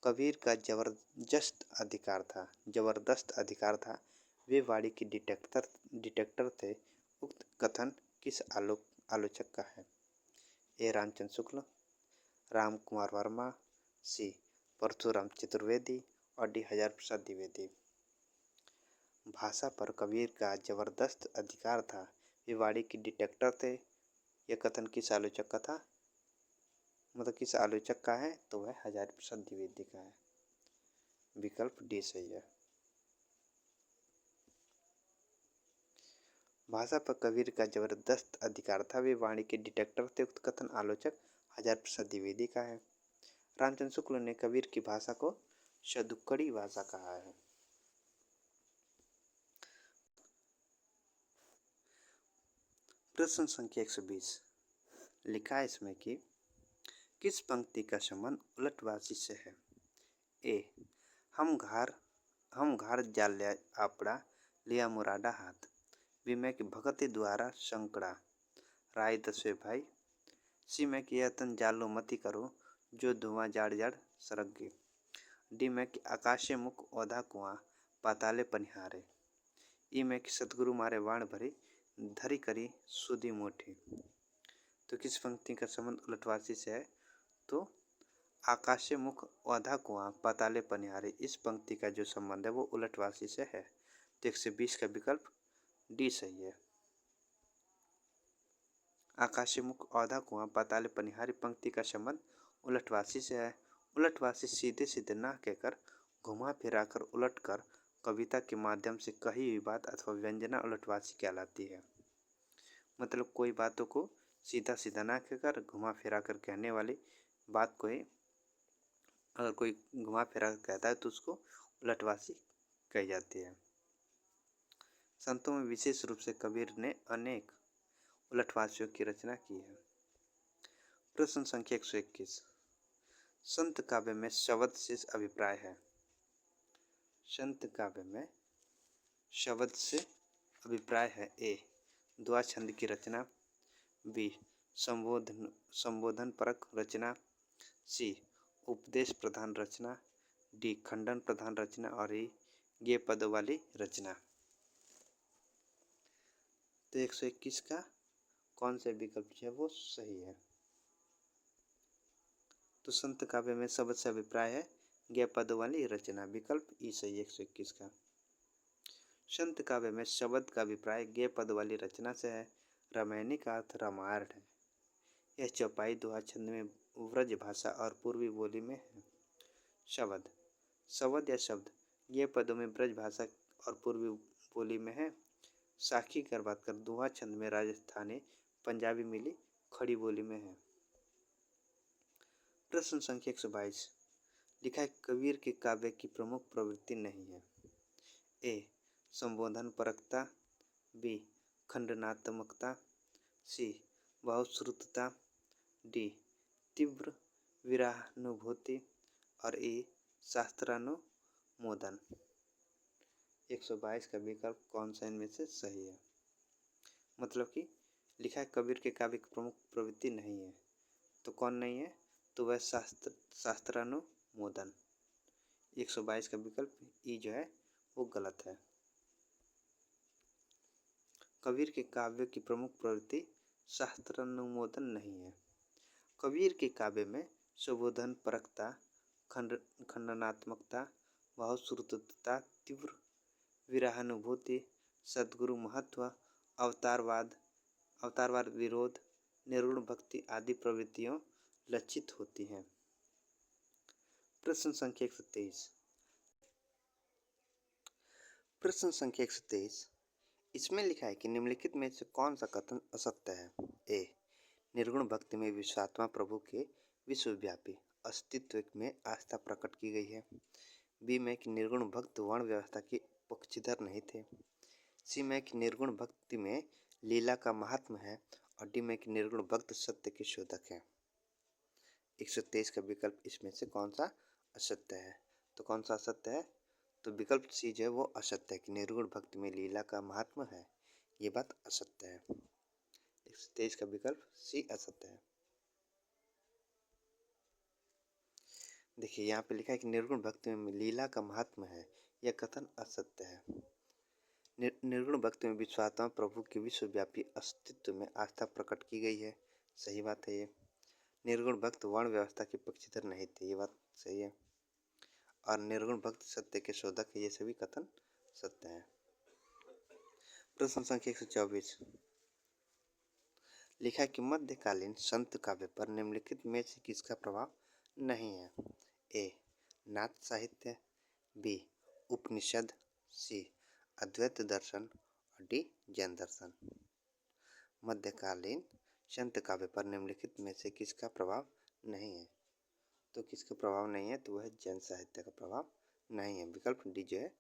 कबीर का जबरदस्त अधिकार था, वे वाणी की डिटेक्टर थे। उक्त कथन किस आलोचक का है? ए रामचंद्र शुक्ल, राम कुमार वर्मा, सी परशुराम चतुर्वेदी और डी हजार प्रसाद द्विवेदी। भाषा पर कबीर का जबरदस्त अधिकार था, वे वाणी की डिटेक्टर थे। यह कथन किस आलोचक का था? मतलब किस आलोचक का है? तो वह हजार प्रसाद द्विवेदी का है। विकल्प डी सही है। भाषा पर कबीर का जबरदस्त अधिकार था, वे वाणी के डिटेक्टर थे। उक्त कथन आलोचक हजार प्रसाद द्विवेदी का है। रामचंद्र शुक्ल ने कबीर की भाषा को सदुक्कड़ी भाषा कहा है। प्रश्न संख्या 120, लिखा है इसमें कि किस पंक्ति का संबंध उलटवासी से है? ए हम घार जाल आपड़ा लिया मुरादा हाथ, बी में कि भगति द्वारा संकड़ा राय दसवे भाई, सी में कि यतन जालो मती करो जो धुआं जाड़ जाड़ सरगे, डी में कि आकाशे मुख औधा कुआं पाताले पनिहारे, ई में कि सतगुरु मारे वाण भरी धरी करी सुधी मोठी। तो किस पंक्ति का संबंध उलटवासी से है? तो आकाशे मुख औधा कुआं पाताले पनिहारे, इस पंक्ति का जो संबंध है वो उलटवासी से है। तो 120 का विकल्प डी सही है। आकाशे मुख औधा कुआं पाताले पनिहारी पंक्ति का संबंध उलटवासी से है। उलटवासी सीधे सीधे ना कहकर घुमा फिरा कर उलट कर कविता के माध्यम से कही हुई बात अथवा व्यंजना उलटवासी कहलाती है। मतलब कोई बातों को सीधा सीधा ना कहकर घुमा फिरा कर कहने वाली बात को ही अगर कोई घुमा फिरा कर कहता है तो उसको उलटवासी कही जाती है। संतों में विशेष रूप से कबीर ने अनेक उलटवासियों की रचना की है। प्रश्न संख्या 121, संत काव्य में शब्द से अभिप्राय है? संत काव्य में शब्द से अभिप्राय है। ए द्वा छंद की रचना, बी संबोधन परक रचना, सी उपदेश प्रधान रचना, डी खंडन प्रधान रचना और ई गे पद वाली रचना। तो 121 का कौन से विकल्प है वो सही है? तो संत काव्य में शब्द से अभिप्राय है गे पद वाली रचना। विकल्प ई सही 121 का। संत काव्य में शब्द का अभिप्राय गे पद वाली रचना से है। रामायणी का अर्थ रामायण है। यह चौपाई दोहा छंद में व्रज भाषा और पूर्वी बोली में है। शब्द या शब्द ये पदों में ब्रज भाषा और पूर्वी बोली में है। साखी की बात कर दोहा छंद में राजस्थानी पंजाबी मिली खड़ी बोली में है। प्रश्न संख्या 122, लिखा है कबीर के काव्य की प्रमुख प्रवृत्ति नहीं है। ए संबोधन परकता, बी खंडनात्मकता, सी बहुश्रुतता, डी तीव्र विरहानुभूति और ई शास्त्रानुमोदन। 122 का विकल्प कौन सा इनमें से सही है? मतलब कि लिखा है कबीर के काव्य की प्रमुख प्रवृत्ति नहीं है, तो कौन नहीं है? तो वह शास्त्रानुमोदन। 122 का विकल्प ई जो है वो गलत है। कबीर के काव्य की प्रमुख प्रवृत्ति शास्त्रानुमोदन नहीं है। कबीर के काव्य में संबोधन परकता, खंडनात्मकता, बहुश्रुतता, तीव्र विरहानुभूति, सद्गुरु महत्व, अवतारवाद विरोध, निर्गुण भक्ति आदि प्रवृत्तियों लक्षित होती हैं। प्रश्न संख्या 123। प्रश्न संख्या 123, इसमें लिखा है कि निम्नलिखित में से कौन सा कथन असत्य है। ए, निर्गुण भक्ति में विश्वात्मा प्रभु के विश्वव्यापी अस्तित्व में आस्था प्रकट की गई है। बी में कि निर्गुण भक्त वर्ण व्यवस्था के पक्षधर नहीं थे। सी में कि निर्गुण भक्ति में लीला का महात्म है। और डी में कि निर्गुण भक्त सत्य के शोधक है। 123 का विकल्प इसमें से कौन सा असत्य है। तो कौन सा असत्य है, तो विकल्प सी जो है वो असत्य है कि निर्गुण भक्ति में लीला का महात्म है, ये बात असत्य है। 123 का विकल्प सी असत्य है। देखिए यहाँ पे लिखा है कि निर्गुण भक्ति में लीला का महात्म है, यह कथन असत्य है। निर्गुण भक्ति में विश्वात्मा प्रभु के विश्वव्यापी अस्तित्व में आस्था प्रकट की गई है, सही बात है ये। निर्गुण भक्त वर्ण व्यवस्था के पक्षधर नहीं थे, ये बात सही है। और निर्गुण भक्त सत्य के शोधक है, ये सभी कथन सत्य है। प्रश्न संख्या 124, लिखा है कि मध्यकालीन संत काव्य पर निम्नलिखित में से किसका प्रभाव नहीं है। ए, नाथ साहित्य, बी, उपनिषद, सी, अद्वैत दर्शन और डी, जैन दर्शन। मध्यकालीन संत काव्य पर निम्नलिखित में से किसका प्रभाव नहीं है। तो किसका प्रभाव नहीं है, तो वह जैन साहित्य का प्रभाव नहीं है। विकल्प डी जो है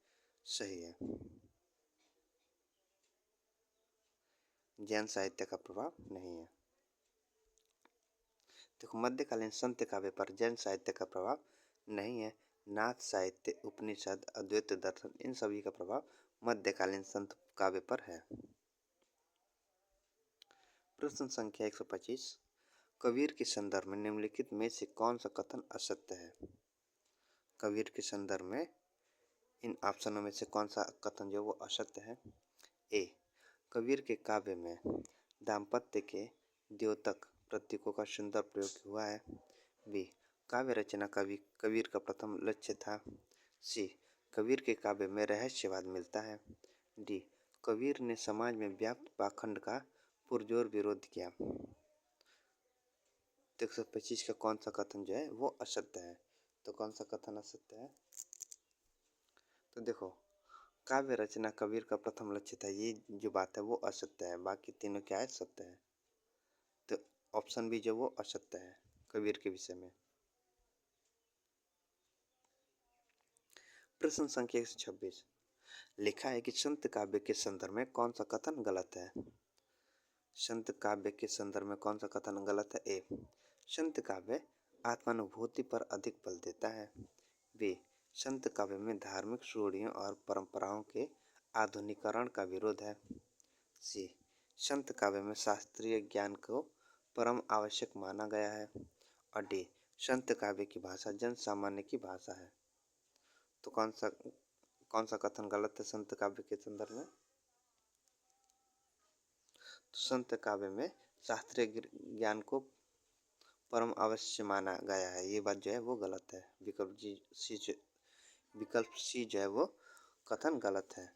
सही है, जैन साहित्य का प्रभाव नहीं है। देखो मध्यकालीन संत काव्य पर जैन साहित्य का प्रभाव नहीं है। नाथ साहित्य, उपनिषद, अद्वैत दर्शन, इन सभी का प्रभाव मध्यकालीन संत काव्य पर है। प्रश्न संख्या 125, कबीर के संदर्भ में निम्नलिखित में से कौन सा कथन असत्य है। कबीर के संदर्भ में इन ऑप्शनों में से कौन सा कथन जो वो असत्य है। ए, कबीर के काव्य में दाम्पत्य के द्योतक प्रतीकों का सुंदर प्रयोग हुआ है। बी, काव्य रचना कबीर का प्रथम लक्ष्य था। सी, कबीर के काव्य में रहस्यवाद मिलता है। डी, कबीर ने समाज में व्याप्त पाखंड का पुरजोर विरोध किया। 125 का कौन सा कथन जो है वो असत्य है। तो कौन सा कथन असत्य है, तो देखो काव्य रचना कबीर का प्रथम लक्ष्य था, ये जो बात है वो असत्य है। बाकी तीनों क्या है, सत्य है। तो ऑप्शन बी जो वो असत्य है कबीर के विषय में। प्रश्न संख्या 126, लिखा है कि संत काव्य के संदर्भ में कौन सा कथन गलत है। संत काव्य के संदर्भ में कौन सा कथन गलत है। ए, संत काव्य आत्मानुभूति पर अधिक बल देता है। बी, संत काव्य में धार्मिक रूढ़ियों और परंपराओं के आधुनिकीकरण का विरोध है। सी, संत काव्य में शास्त्रीय ज्ञान को परम आवश्यक माना गया है। और डी, संत काव्य की भाषा जन सामान्य की भाषा है। तो कौन सा कथन गलत है संत काव्य के संदर्भ में। तो संत काव्य में शास्त्रीय ज्ञान को परम अवश्य माना गया है, ये बात जो है वो गलत है। विकल्प सी जो है वो कथन गलत है।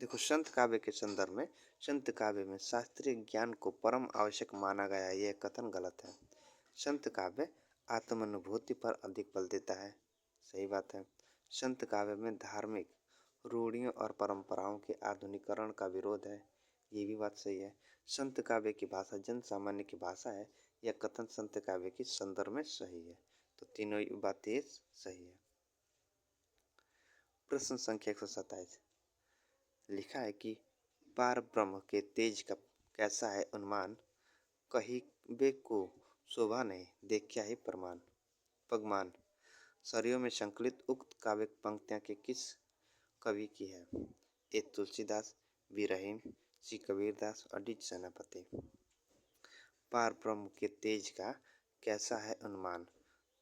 देखो संत काव्य के संदर्भ में संत काव्य में शास्त्रीय ज्ञान को परम आवश्यक माना गया है, यह कथन गलत है। संत काव्य आत्मानुभूति पर अधिक बल देता है, सही बात है। संत काव्य में धार्मिक रूढ़ियों और परंपराओं के आधुनिकीकरण का विरोध है, ये भी बात सही है। संत काव्य की भाषा जन सामान्य की भाषा है, यह कथन संत काव्य के संदर्भ में सही है। तो तीनों बातें सही है। प्रश्न संख्या 127, लिखा है कि पार ब्रह्म के तेज का कैसा है अनुमान, कहिबे को शोभा नहीं देखा ही प्रमाण पगमान। सरयों में संकलित उक्त काव्य पंक्तियां के किस कवि की है। ए, तुलसीदास, बी, रहीम, सी, कबीरदास और डी, सेनापति। पार ब्रह्म के तेज का कैसा है अनुमान,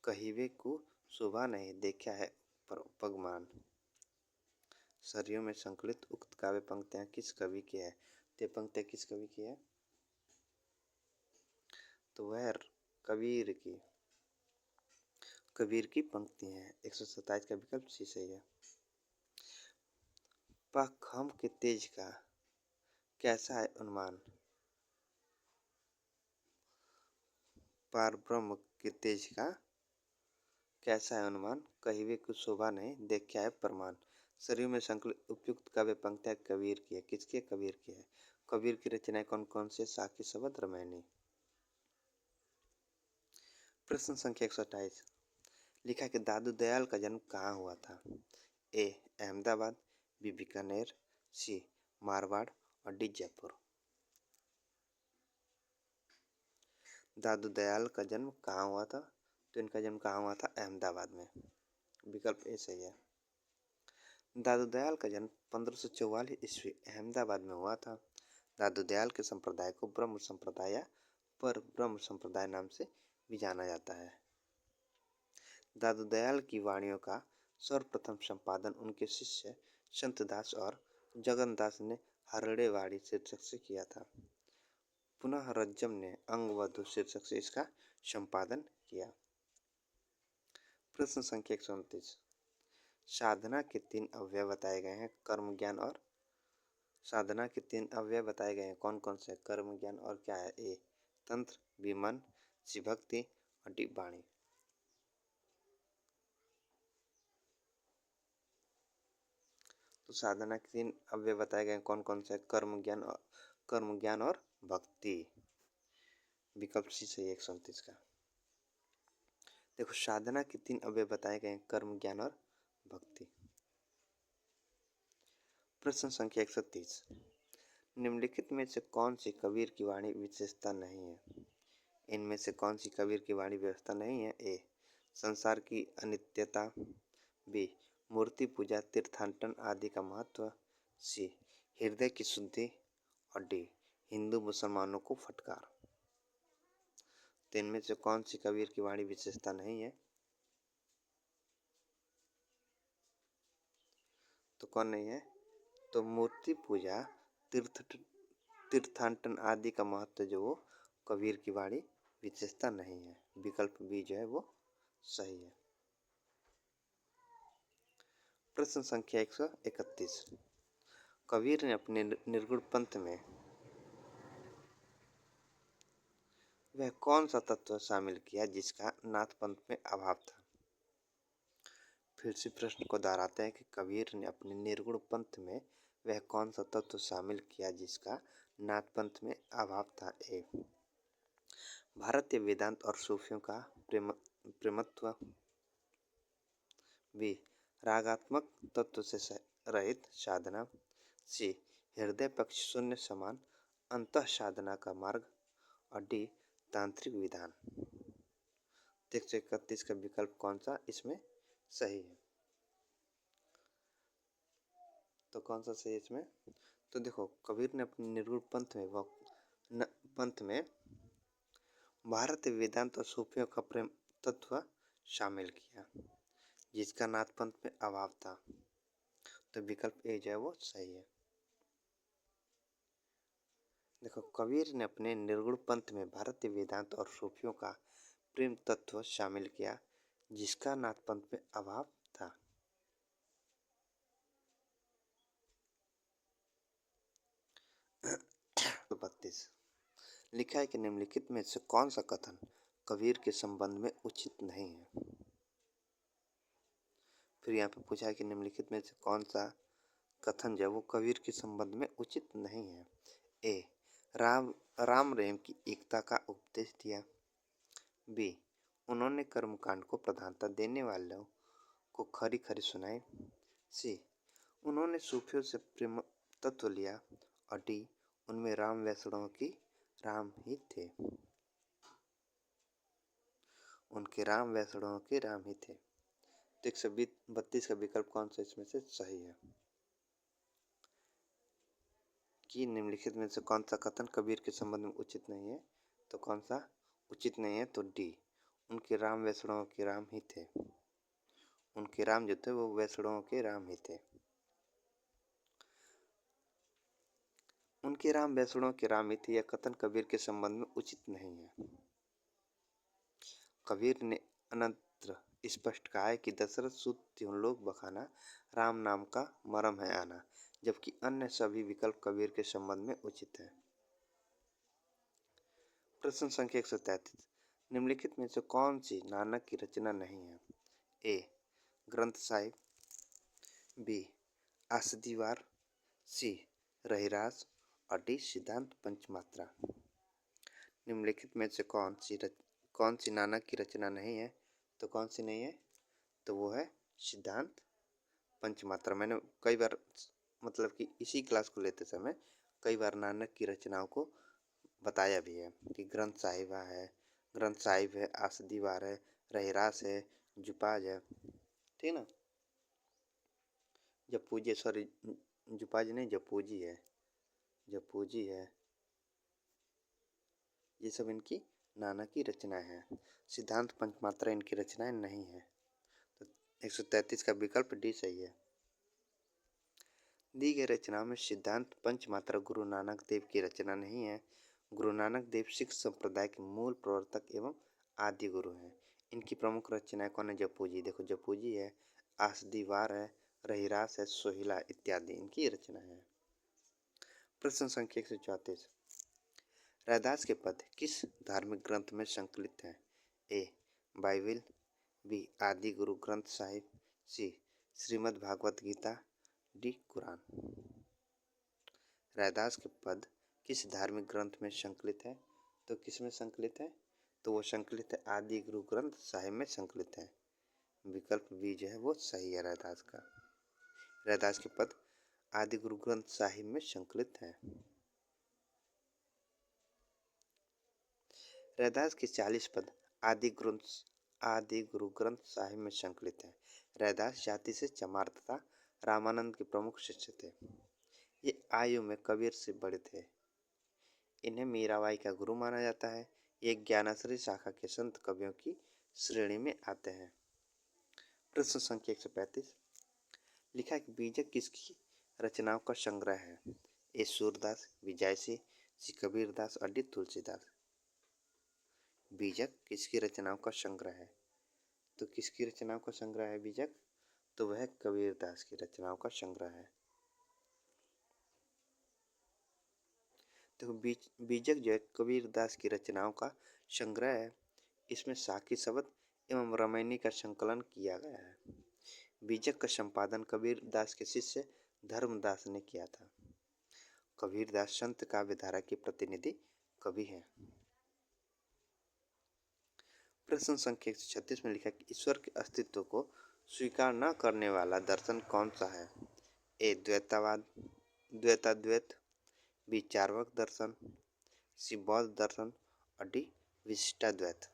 कहिबे को शोभा नहीं देखा है पगमान। सरयों में संकलित उक्त काव्य पंक्तियां किस कवि की है। ते पंक्तियां किस कवि की है, तो वह कबीर की पंक्ति है। 127 का विकल्प सी सही है। पाखंड के तेज का कैसा है अनुमान, पारब्रह्म के तेज का कैसा है अनुमान, कहिवे कुछ शोभा नहीं देख क्या है प्रमाण। शरीर में संकलित उपयुक्त काव्य पंक्तियां कबीर की है, किसके कबीर की है। कबीर की रचनाएं कौन कौन से, साकी शबद रामायणी। प्रश्न संख्या 128, लिखा कि दादू दयाल का जन्म कहाँ हुआ था। ए अहमदाबाद, बी बीकानेर, सी मारवाड़ और डी जयपुर। दादू दयाल का जन्म कहाँ हुआ था, तो इनका जन्म कहाँ हुआ था, अहमदाबाद में। विकल्प ए सही है। दादू दयाल का जन्म 1544 ईस्वी अहमदाबाद में हुआ था। दादू दयाल के संप्रदाय को ब्रह्म संप्रदाय या पर ब्रह्म संप्रदाय नाम से भी जाना जाता है। दादू दयाल की वाणियों का सर्वप्रथम संपादन उनके शिष्य संतदास और जगन्नाथ ने हरड़ेवाड़ी शीर्षक से किया था। पुनः रज्जम ने अंगवधु शीर्षक से इसका संपादन किया। प्रश्न संख्या 129, साधना के 3 अवयव बताए गए हैं, कर्म ज्ञान और साधना के 3 अवयव बताए गए हैं, कौन कौन से, कर्म ज्ञान और क्या है। ए तंत्र, बी मन, सी भक्ति और डी वाणी। तो साधना के 3 अवयव बताए गए हैं, कौन कौन से, कर्म ज्ञान और भक्ति। विकल्प सी सही है 129 का। देखो साधना के 3 अवयव बताए गए हैं, कर्म ज्ञान और भक्ति। प्रश्न संख्या 130, निम्नलिखित में से कौन सी कबीर की वाणी विशेषता नहीं है। इनमें से कौन सी कबीर की वाणी व्यवस्था नहीं है। ए संसार की अनित्यता, बी मूर्ति पूजा तीर्थाटन आदि का महत्व, सी हृदय की शुद्धि और डी हिंदू मुसलमानों को फटकार। तो इनमें से कौन सी कबीर की वाणी विशेषता नहीं है, तो कौन नहीं है, तो मूर्ति पूजा तीर्थाटन आदि का महत्व जो वो कबीर की वाणी विशेषता नहीं है। विकल्प बी जो है वो सही है। प्रश्न संख्या 131, कबीर ने अपने निर्गुण पंथ में वह कौन सा तत्व शामिल किया जिसका नाथ पंथ में अभाव था। फिर से प्रश्न को दोहराते हैं कि कबीर ने अपने निर्गुण पंथ में वह कौन सा तत्व शामिल किया जिसका नाथ पंथ में अभाव था। ए भारतीय वेदांत और सूफियों का प्रेमत्व, बी रागात्मक तत्व से रहित साधना, सी हृदय पक्ष शून्य समान अंतः साधना का मार्ग और डी तांत्रिक विधान। 131 का विकल्प कौन सा इसमें सही है, तो कौन सा सही है इसमें, तो देखो कबीर ने अपने निर्गुण पंथ में भारतीय वेदांत और सूफियों का प्रेम तत्व शामिल किया जिसका नाथ पंथ में अभाव था। तो विकल्प ए जो है वो सही है। देखो कबीर ने अपने निर्गुण पंथ में भारतीय वेदांत और सूफियों का प्रेम तत्व शामिल किया जिसका नाथ पंथ में अभाव था। तो 32, लिखा है कि निम्नलिखित में से कौन सा कथन कबीर के संबंध में उचित नहीं है। फिर यहाँ पे पूछा है कि निम्नलिखित में से कौन सा कथन जो वो कबीर के संबंध में उचित नहीं है। ए राम रहीम की एकता का उपदेश दिया, बी उन्होंने कर्मकांड को प्रधानता देने वालों को खरी खरी सुनाई, सी उन्होंने सूफियों से प्रेम तत्व लिया और डी उनमें राम वैष्णव की राम ही थे, उनके राम वैष्णव के राम ही थे। तो 132 का विकल्प कौन सा इसमें से सही है कि निम्नलिखित में से कौन सा कथन कबीर के संबंध में उचित नहीं है, तो कौन सा उचित नहीं है, तो डी उनके राम वैष्णव के राम ही थे, उनके राम जो थे वो वैष्णव के राम ही थे, उनके राम वैष्णव के राम ही थे। यह कथन कबीर के संबंध में उचित नहीं है। कबीर ने अनंतर स्पष्ट कहा है कि दशरथ सुत लोग बखाना राम नाम का मरम है आना। जबकि अन्य सभी विकल्प कबीर के संबंध में उचित है। प्रश्न संख्या 133, निम्नलिखित में से कौन सी नानक की रचना नहीं है? ए ग्रंथ साहिब, बी आसदीवार, सी रहीरास और डी सिद्धांत पंचमात्रा। निम्नलिखित में से कौन सी नानक की रचना नहीं है? तो कौन सी नहीं है? तो वो है सिद्धांत पंचमात्रा। मैंने कई बार मतलब कि इसी क्लास को लेते समय कई बार नानक की रचनाओं को बताया भी है कि ग्रंथ साहिब है, आसदीवार है, रहीरास है, जुपाज है, ठीक ना। जपूजी, सॉरी जुपाज नहीं, जपूजी है, ये सब इनकी नानक की रचनाएं हैं। सिद्धांत पंचमात्रा इनकी रचनाएं नहीं है। तो 133 का विकल्प डी सही है। दी गई रचनाओं में सिद्धांत पंचमात्रा गुरु नानक देव की रचना नहीं है। गुरु नानक देव सिख संप्रदाय के मूल प्रवर्तक एवं आदि गुरु हैं। इनकी प्रमुख रचनाएं कौन है? जपूजी, देखो जपूजी है, आसदीवार है, रहीरास है, सोहिला इत्यादि इनकी रचना है। प्रश्न संख्या 134, रैदास के पद किस धार्मिक ग्रंथ में संकलित हैं? ए बाइबिल, बी आदि गुरु ग्रंथ साहिब, सी श्रीमद् भागवत गीता, डी कुरान। रैदास के पद किस धार्मिक ग्रंथ में संकलित है? तो किस में संकलित है? तो वो संकलित है आदि गुरु ग्रंथ साहिब में संकलित है। विकल्प बी जो है वो सही है। रैदास के पद आदि गुरु ग्रंथ साहिब में संकलित है। रैदास के 40 पद आदि गुरु ग्रंथ साहिब में संकलित है। रैदास जाति से चमार तथा रामानंद के प्रमुख शिष्य थे। ये आयु में कबीर से बड़े थे। इन्हें मीराबाई का गुरु माना जाता है। ये ज्ञानाश्रय शाखा के संत कवियों की श्रेणी में आते हैं। प्रश्न संख्या 135, लिखा कि बीजक किसकी रचनाओं का संग्रह है? ए सूरदास, बी जयसी, सी कबीरदास और डी तुलसीदास। बीजक किसकी रचनाओं का संग्रह है? तो किसकी रचनाओं का संग्रह है बीजक? तो वह कबीरदास की रचनाओं का संग्रह है। तो बीजक जो है कबीरदास की रचनाओं का संग्रह है। इसमें साखी शब्द एवं रामायणी का संकलन किया गया है। बीजक का संपादन कबीरदास के शिष्य धर्मदास ने किया था। कबीरदास संत काव्यधारा की प्रतिनिधि कवि हैं। प्रश्न संख्या 136 में लिखा कि ईश्वर के अस्तित्व को स्वीकार न करने वाला दर्शन कौन सा है? ए द्वैतावाद, द्वैताद्वैत, बी चार्वाक दर्शन, सी बौद्ध दर्शन और डी विशिष्टाद्वैत।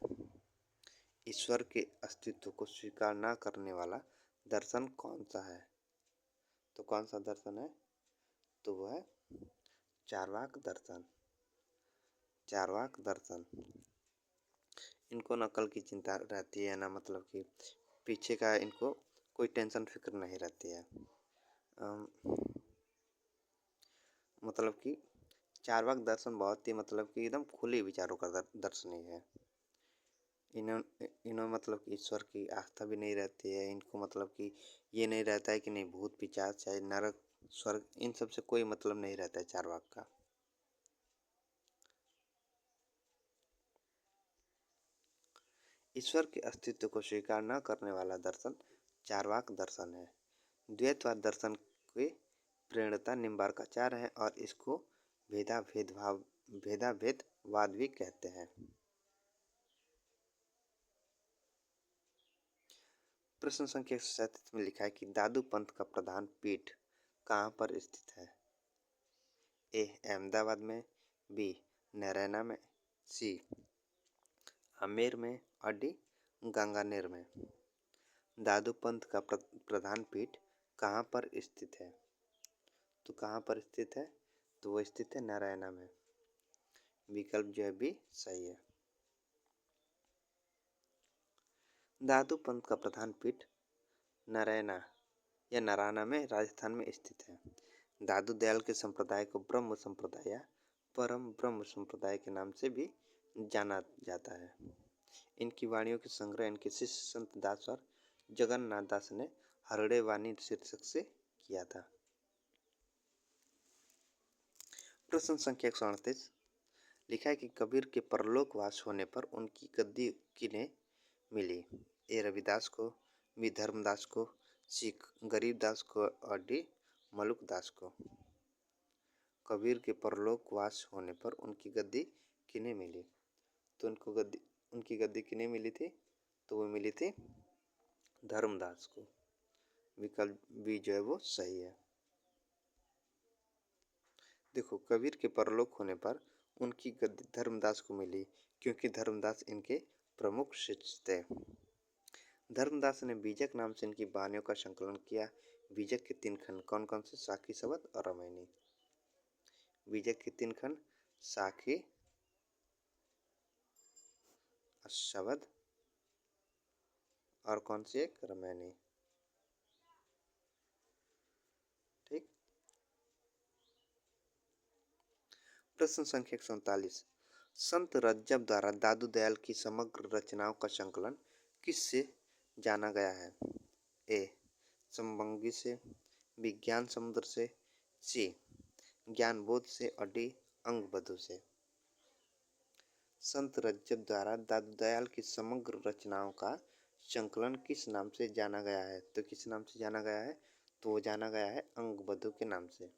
ईश्वर के अस्तित्व को स्वीकार न करने वाला दर्शन कौन सा है? तो कौन सा दर्शन है? तो वह है चार्वाक दर्शन। चार्वाक दर्शन, इनको नकल की चिंता रहती है ना, मतलब कि पीछे का इनको कोई टेंशन फिक्र नहीं रहती है। मतलब कि चार्वाक दर्शन बहुत ही मतलब कि एकदम खुले विचारों का दर्शन ही है। इन्हों मतलब कि ईश्वर की आस्था भी नहीं रहती है। इनको मतलब कि ये नहीं रहता है कि नहीं भूत पिशाच चाहे नरक स्वर्ग, इन सब से कोई मतलब नहीं रहता है चार्वाक का। ईश्वर के अस्तित्व को स्वीकार न करने वाला दर्शन चार्वाक दर्शन है। द्वैतवाद दर्शन के प्रणेता निम्बार्काचार्य है और इसको भेदाभेदवाद भी कहते हैं। प्रश्न संख्या 137 में लिखा है कि दादू पंथ का प्रधान पीठ कहाँ पर स्थित है? ए अहमदाबाद में, बी नरैना में, सी आमेर में और डी गंगानेर में। दादू पंथ का प्रधान पीठ कहाँ पर स्थित है? तो कहाँ पर स्थित है? तो वो स्थित है नारायणा में। विकल्प जो है बी सही है। दादू पंथ का प्रधान पीठ नारायणा या नारायणा में राजस्थान में स्थित है। दादू दयाल के संप्रदाय को ब्रह्म संप्रदाय या परम ब्रह्म संप्रदाय के नाम से भी जाना जाता है। इनकी वाणियों के संग्रह इनके शिष्य संत दास और जगन्नाथ दास ने हरड़े वाणी शीर्षक से किया था। प्रश्न संख्या 138 लिखा है कि कबीर के परलोकवास होने पर उनकी गद्दी किन्हें मिली? ए रविदास को, बी धर्मदास को, सी गरीबदास को और डी मलुकदास को। कबीर के परलोकवास होने पर उनकी गद्दी किन्हें मिली? तो उनकी गद्दी किन्हें मिली थी? तो वो मिली थी धर्मदास को। विकल्प बी जो है वो सही है। देखो, कबीर के परलोक होने पर उनकी गद्दी धर्मदास को मिली क्योंकि धर्मदास इनके प्रमुख शिष्य थे। धर्मदास ने बीजक नाम से इनकी वाणियों का संकलन किया। बीजक के 3 खंड कौन कौन से? साखी, शबद और रामायणी। बीजक के 3 खंड साखी, शबद और कौन सी एक? रामायणी। ठीक। प्रश्न संख्या 139 संत रज्जब द्वारा दादू दयाल की समग्र रचनाओं का संकलन किससे जाना गया है? ए समभंगी से, बी ज्ञान समुद्र से, सी ज्ञान बोध से और डी अंगबधु से। संत रज्जब द्वारा दादू दयाल की समग्र रचनाओं का संकलन किस नाम से जाना गया है? तो किस नाम से जाना गया है? तो वो जाना गया है अंगबधु के नाम से।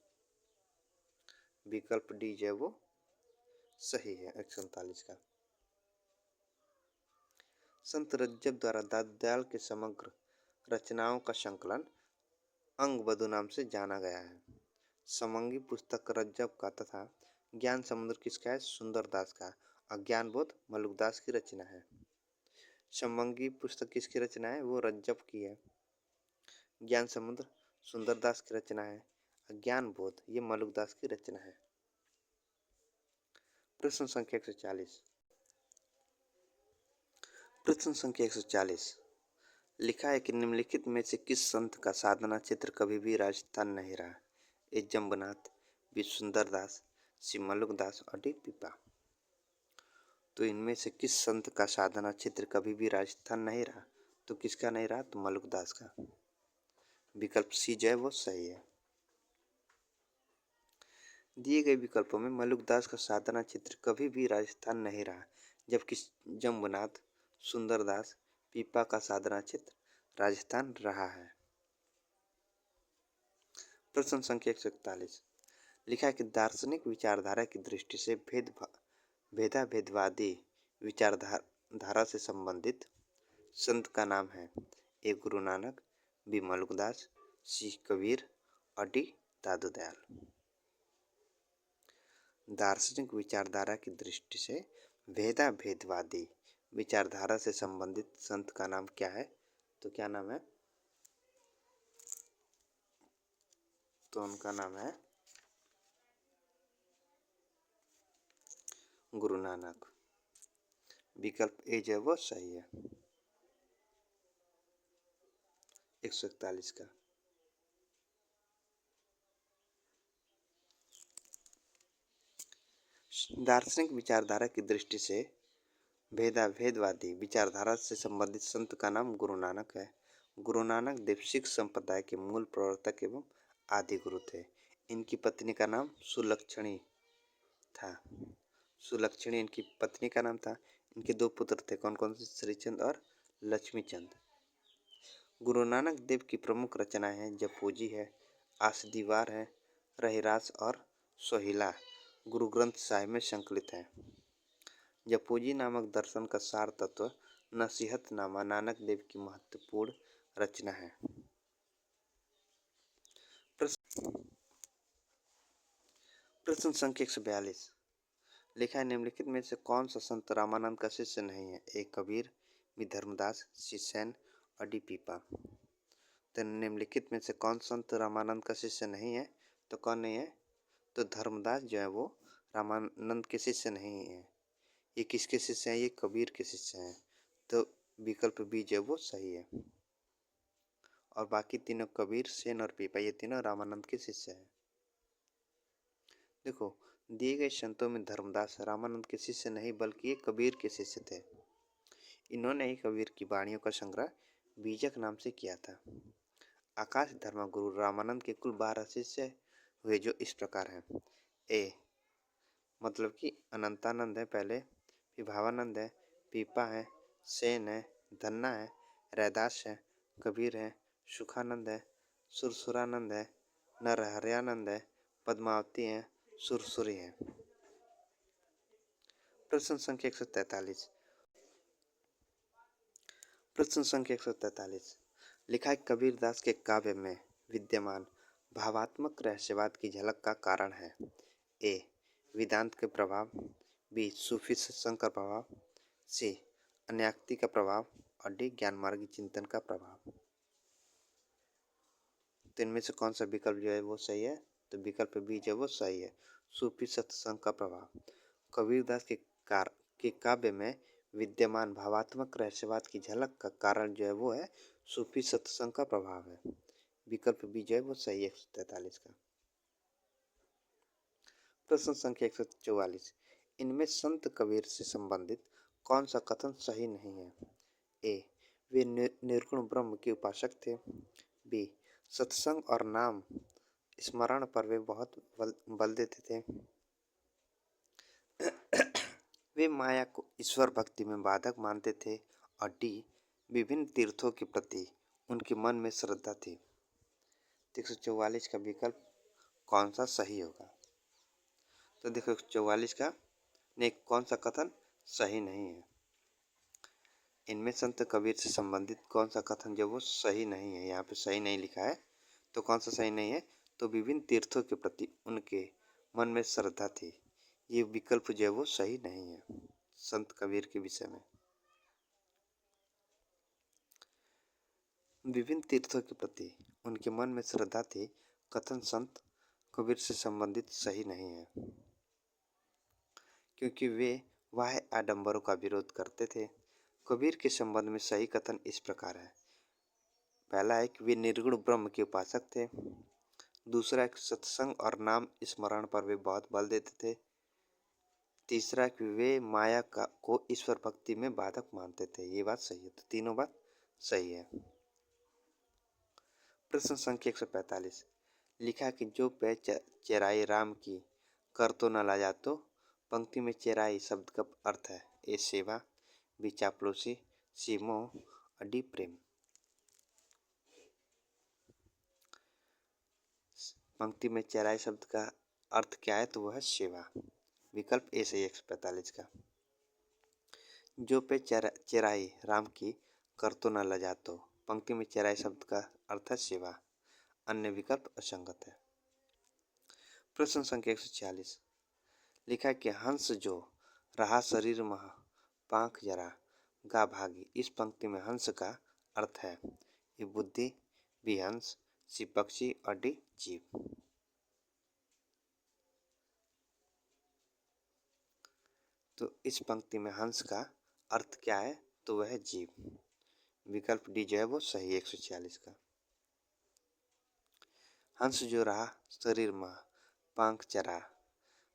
विकल्प डी जो है वो सही है 147 का। संत रज्जब द्वारा दादू दयाल के समग्र रचनाओं का संकलन अंगबधु नाम से जाना गया है। समंगी पुस्तक रज्जब का तथा ज्ञान समुद्र किसका है? सुंदरदास का। और ज्ञान बोध मलुकदास की रचना है। समंगी पुस्तक किसकी रचना है? वो रज्जब की है। ज्ञान समुद्र सुंदरदास की रचना है। ज्ञान बोध ये मलुकदास की रचना है। प्रश्न संख्या 140 प्रश्न संख्या 140 लिखा है कि निम्नलिखित में से किस संत का साधना क्षेत्र कभी भी राजस्थान नहीं रहा? ए जम्बनाथ, बी सुंदरदास, सी मलुकदास और डी पीपा। तो इनमें से किस संत का साधना क्षेत्र कभी भी राजस्थान नहीं रहा? तो किसका नहीं रहा? तो मलुकदास का। विकल्प सी जो है वो सही है। दिए गए विकल्पों में मलुकदास का साधना क्षेत्र कभी भी राजस्थान नहीं रहा, जबकि जम्बनाथ, सुंदरदास, पीपा का साधना क्षेत्र राजस्थान रहा है। प्रश्न संख्या 141 लिखा है कि दार्शनिक विचारधारा की दृष्टि से भेदाभेदवादी विचारधारा से संबंधित संत का नाम है। ए गुरु नानक, बी मलुकदास, सी कबीर और डी दादू दयाल। दार्शनिक विचारधारा की दृष्टि से भेदाभेदवादी विचारधारा से संबंधित संत का नाम क्या है? तो क्या नाम है? तो उनका नाम है गुरु नानक। विकल्प ए जो है वो सही है 141 का। दार्शनिक विचारधारा की दृष्टि से भेदाभेदवादी विचारधारा से संबंधित संत का नाम गुरु नानक है। गुरु नानक देव सिख संप्रदाय के मूल प्रवर्तक एवं आदि गुरु थे। इनकी पत्नी का नाम सुलक्षणी था। सुलक्षणी इनकी पत्नी का नाम था। इनके 2 पुत्र थे, कौन कौन से? श्रीचंद और लक्ष्मीचंद। गुरु नानक देव की प्रमुख रचनाएं हैं जपूजी है, आसदीवार है, रहिरास और सोहिला गुरु ग्रंथ साहिब में संकलित है। जपूजी नामक दर्शन का सार तत्व नसीहतनामा नानक देव की महत्वपूर्ण रचना है। प्रश्न संख्या 142 लिखा है निम्नलिखित में से कौन सा संत रामानंद का शिष्य नहीं है? ए कबीर, बी धर्मदास, सी सेन और डी पीपा। तो निम्नलिखित में से कौन संत रामानंद का शिष्य नहीं है? तो कौन नहीं है? तो धर्मदास जो है वो रामानंद के शिष्य नहीं है। ये किसके शिष्य हैं? ये कबीर के शिष्य हैं। तो विकल्प बी जो है वो सही है। और बाकी तीनों कबीर, सेन और पीपा ये तीनों रामानंद के शिष्य हैं। देखो, दिए गए संतों में धर्मदास रामानंद के शिष्य नहीं बल्कि ये कबीर के शिष्य थे। इन्होंने ही कबीर की वाणियों का संग्रह बीजक नाम से किया था। आकाश धर्म गुरु रामानंद के कुल 12 शिष्य हुए जो इस प्रकार हैं। ए मतलब कि अनंतानंद है पहले, फिर भावानंद है, पीपा है, सेन है, धन्ना है, रैदास है, कबीर है, सुखानंद है, सुरसुरानंद है, नरहरयानंद है, पद्मावती है, सुरसुरी है। प्रश्न संख्या 143। प्रश्न संख्या 143 लिखा है कबीरदास के काव्य में विद्यमान भावात्मक रहस्यवाद की झलक का कारण है। ए वेदांत के प्रभाव, बी सूफी सत्संग का प्रभाव, सी अन्याक्ति का प्रभाव और डी ज्ञान मार्गी चिंतन का प्रभाव। तो इनमें से कौन सा विकल्प जो है वो सही है? तो विकल्प बी जो है वो सही है, सूफी सत्संग का प्रभाव। कबीरदास के काव्य में विद्यमान भावात्मक रहस्यवाद की झलक का कारण जो है वो है सूफी सत्संग का प्रभाव है। विकल्प बी जो है वो सही है 143 का। प्रश्न संख्या 144 इनमें संत कबीर से संबंधित कौन सा कथन सही नहीं है? ए वे निर्गुण ब्रह्म के उपासक थे, बी सत्संग और नाम स्मरण पर वे बहुत बल देते थे, वे माया को ईश्वर भक्ति में बाधक मानते थे, और डी विभिन्न तीर्थों के प्रति उनके मन में श्रद्धा थी। 144 का विकल्प कौन सा सही होगा? तो देखो 144 का नहीं, कौन सा कथन सही नहीं है? इनमें संत कबीर से संबंधित कौन सा कथन जो वो सही नहीं है, यहाँ पे सही नहीं लिखा है। तो कौन सा सही नहीं है? तो विभिन्न तीर्थों के प्रति उनके मन में श्रद्धा थी, ये विकल्प जो है वो सही नहीं है संत कबीर के विषय में। विभिन्न तीर्थों के प्रति उनके मन में श्रद्धा थी कथन संत कबीर से संबंधित सही नहीं है, क्योंकि वे वाह्य आडंबरों का विरोध करते थे। कबीर के संबंध में सही कथन इस प्रकार है। पहला है कि वे निर्गुण ब्रह्म के उपासक थे, दूसरा है कि सत्संग और नाम स्मरण पर वे बहुत बल देते थे, तीसरा कि वे माया को ईश्वर भक्ति में बाधक मानते थे। ये बात सही है, तो तीनों बात सही है। प्रश्न संख्या 145 लिखा कि जो पे चेराई राम की कर तो न ला जातो। पंक्ति में चेराई शब्द का अर्थ है ए सेवा, बी चापलूसी, सी मोह और डी प्रेम। पंक्ति में चेराई शब्द का अर्थ क्या है? तो वह है सेवा। विकल्प ए सही 145 का। जो पे चेराई राम की कर तो न ल जातो। पंक्ति में चेराई शब्द का अर्थ है सेवा, अन्य विकल्प असंगत है। प्रश्न संख्या 146 लिखा है कि हंस जो रहा शरीर महा पांख जरा गा भागी। इस पंक्ति में हंस का अर्थ है ये बुद्धि, बी हंस, सी पक्षी और डी जीव। तो इस पंक्ति में हंस का अर्थ क्या है? तो वह है जीव। विकल्प डी जो है वो सही है 146 का। हंस जो रहा शरीर महा पांख चरा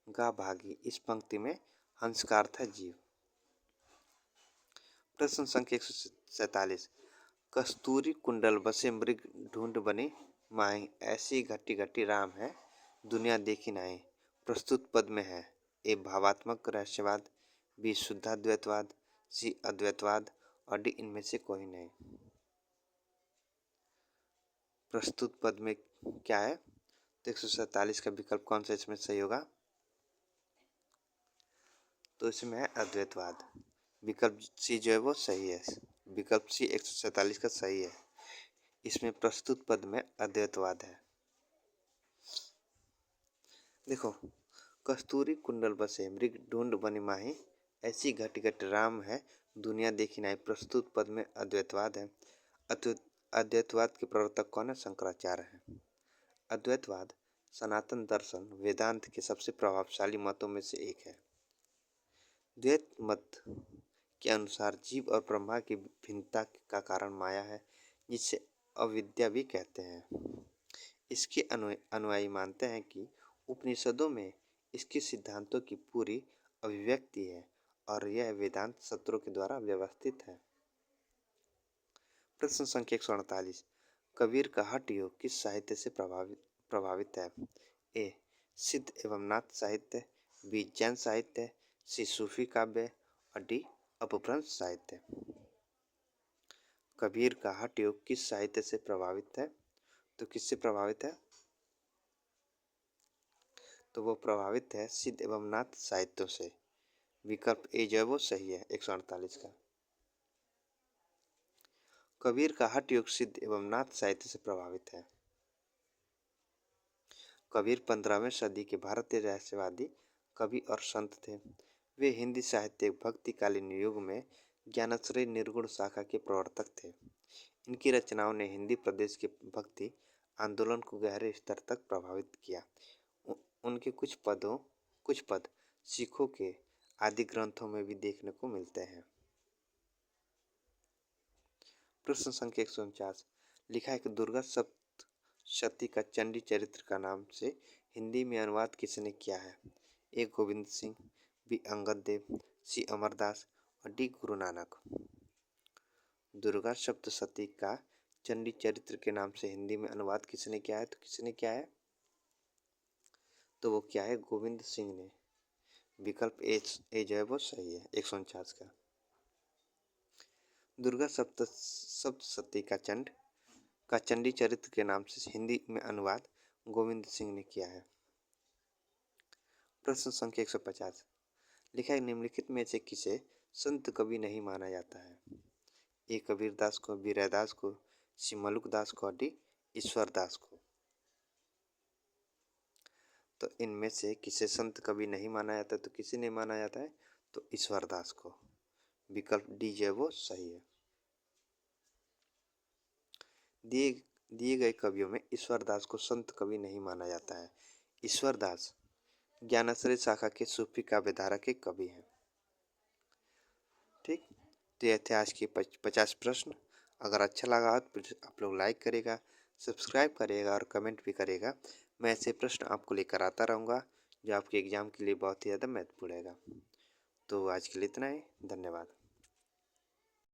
गा भागी। इस पंक्ति में हंस का अर्थ है जीव। प्रश्न संख्या 147 कस्तूरी कुंडल बसे मृग ढूंढ बनी माही। ऐसी घटी घटी राम है दुनिया देखी नहीं। प्रस्तुत पद में है ए भावात्मक रहस्यवाद, बी शुद्धाद्वैतवाद, सी अद्वैतवाद और डी इनमें से कोई नहीं। प्रस्तुत पद में क्या है? तो 147 का विकल्प कौन सा इसमें सही होगा? तो इसमें है अद्वैतवाद। विकल्प सी जो है वो सही है। विकल्प सी 147 का सही है। इसमें प्रस्तुत पद में अद्वैतवाद है। देखो कस्तूरी कुंडल बसे मृग ढूंढ बनी माही। ऐसी घट घट राम है दुनिया देखी नहीं। प्रस्तुत पद में अद्वैतवाद है। अद्वैतवाद के प्रवर्तक कौन है? शंकराचार्य है। अद्वैतवाद सनातन दर्शन वेदांत के सबसे प्रभावशाली मतों में से एक है। द्वैत मत के अनुसार जीव और ब्रह्मा की भिन्नता का कारण माया है, जिसे अविद्या भी कहते हैं। इसके अनुयायी मानते हैं कि उपनिषदों में इसके सिद्धांतों की पूरी अभिव्यक्ति है और यह वेदांत सत्रों के द्वारा व्यवस्थित है। प्रश्न संख्या 148 कबीर का हठ योग किस साहित्य से प्रभावित है? ए सिद्ध एवं नाथ साहित्य, बी जैन साहित्य, सी सूफी काव्य और डी अपभ्रंश साहित्य। कबीर का हठ योग किस साहित्य से प्रभावित है? तो किससे प्रभावित है? तो वो प्रभावित है सिद्ध एवं नाथ साहित्यों से। विकल्प ए जो है वो सही है 148 का। कबीर का हठ योग सिद्ध एवं नाथ साहित्य से प्रभावित है। कबीर 15वीं सदी के भारतीय रहस्यवादी कवि और संत थे। वे हिंदी साहित्य भक्तिकालीन युग में ज्ञानाश्रय निर्गुण शाखा के प्रवर्तक थे। इनकी रचनाओं ने हिंदी प्रदेश के भक्ति आंदोलन को गहरे स्तर तक प्रभावित किया। उनके कुछ पद सिखों के आदि ग्रंथों में भी देखने को मिलते हैं। प्रश्न संख्या 149 लिखा है कि दुर्गा सप्तशती का चंडी चरित्र का नाम से हिंदी में अनुवाद किसने किया है? ए गोविंद सिंह, बी अंगद देव, सी अमरदास और डी गुरु नानक। दुर्गा सप्तशती का चंडी चरित्र के नाम से हिंदी में अनुवाद किसने किया है? तो किसने किया है? तो वो क्या है? गोविंद सिंह ने। विकल्प ए जो है वो सही है 149 का। दुर्गा सप्तशती का चंडी चरित्र के नाम से हिंदी में अनुवाद गोविंद सिंह ने किया है। प्रश्न संख्या 150 लिखा है निम्नलिखित में से किसे संत कवि नहीं माना जाता है? ए कबीरदास को, बी रैदास को, सी मलुकदास को, डी ईश्वरदास को। तो इनमें से किसे संत कवि नहीं माना जाता है? तो किसे नहीं माना जाता है? तो ईश्वरदास को। विकल्प डी जो है वो सही है। दिए गए कवियों में ईश्वरदास को संत कवि नहीं माना जाता है। ईश्वरदास ज्ञानाश्रय शाखा के सूफी काव्यधारा के कवि हैं। ठीक, तो यह थे आज के 50 प्रश्न। अगर अच्छा लगा तो आप लोग लाइक करेगा, सब्सक्राइब करेगा और कमेंट भी करेगा। मैं ऐसे प्रश्न आपको लेकर आता रहूँगा जो आपके एग्जाम के लिए बहुत ही ज़्यादा महत्वपूर्ण रहेगा। तो आज के लिए इतना ही, धन्यवाद।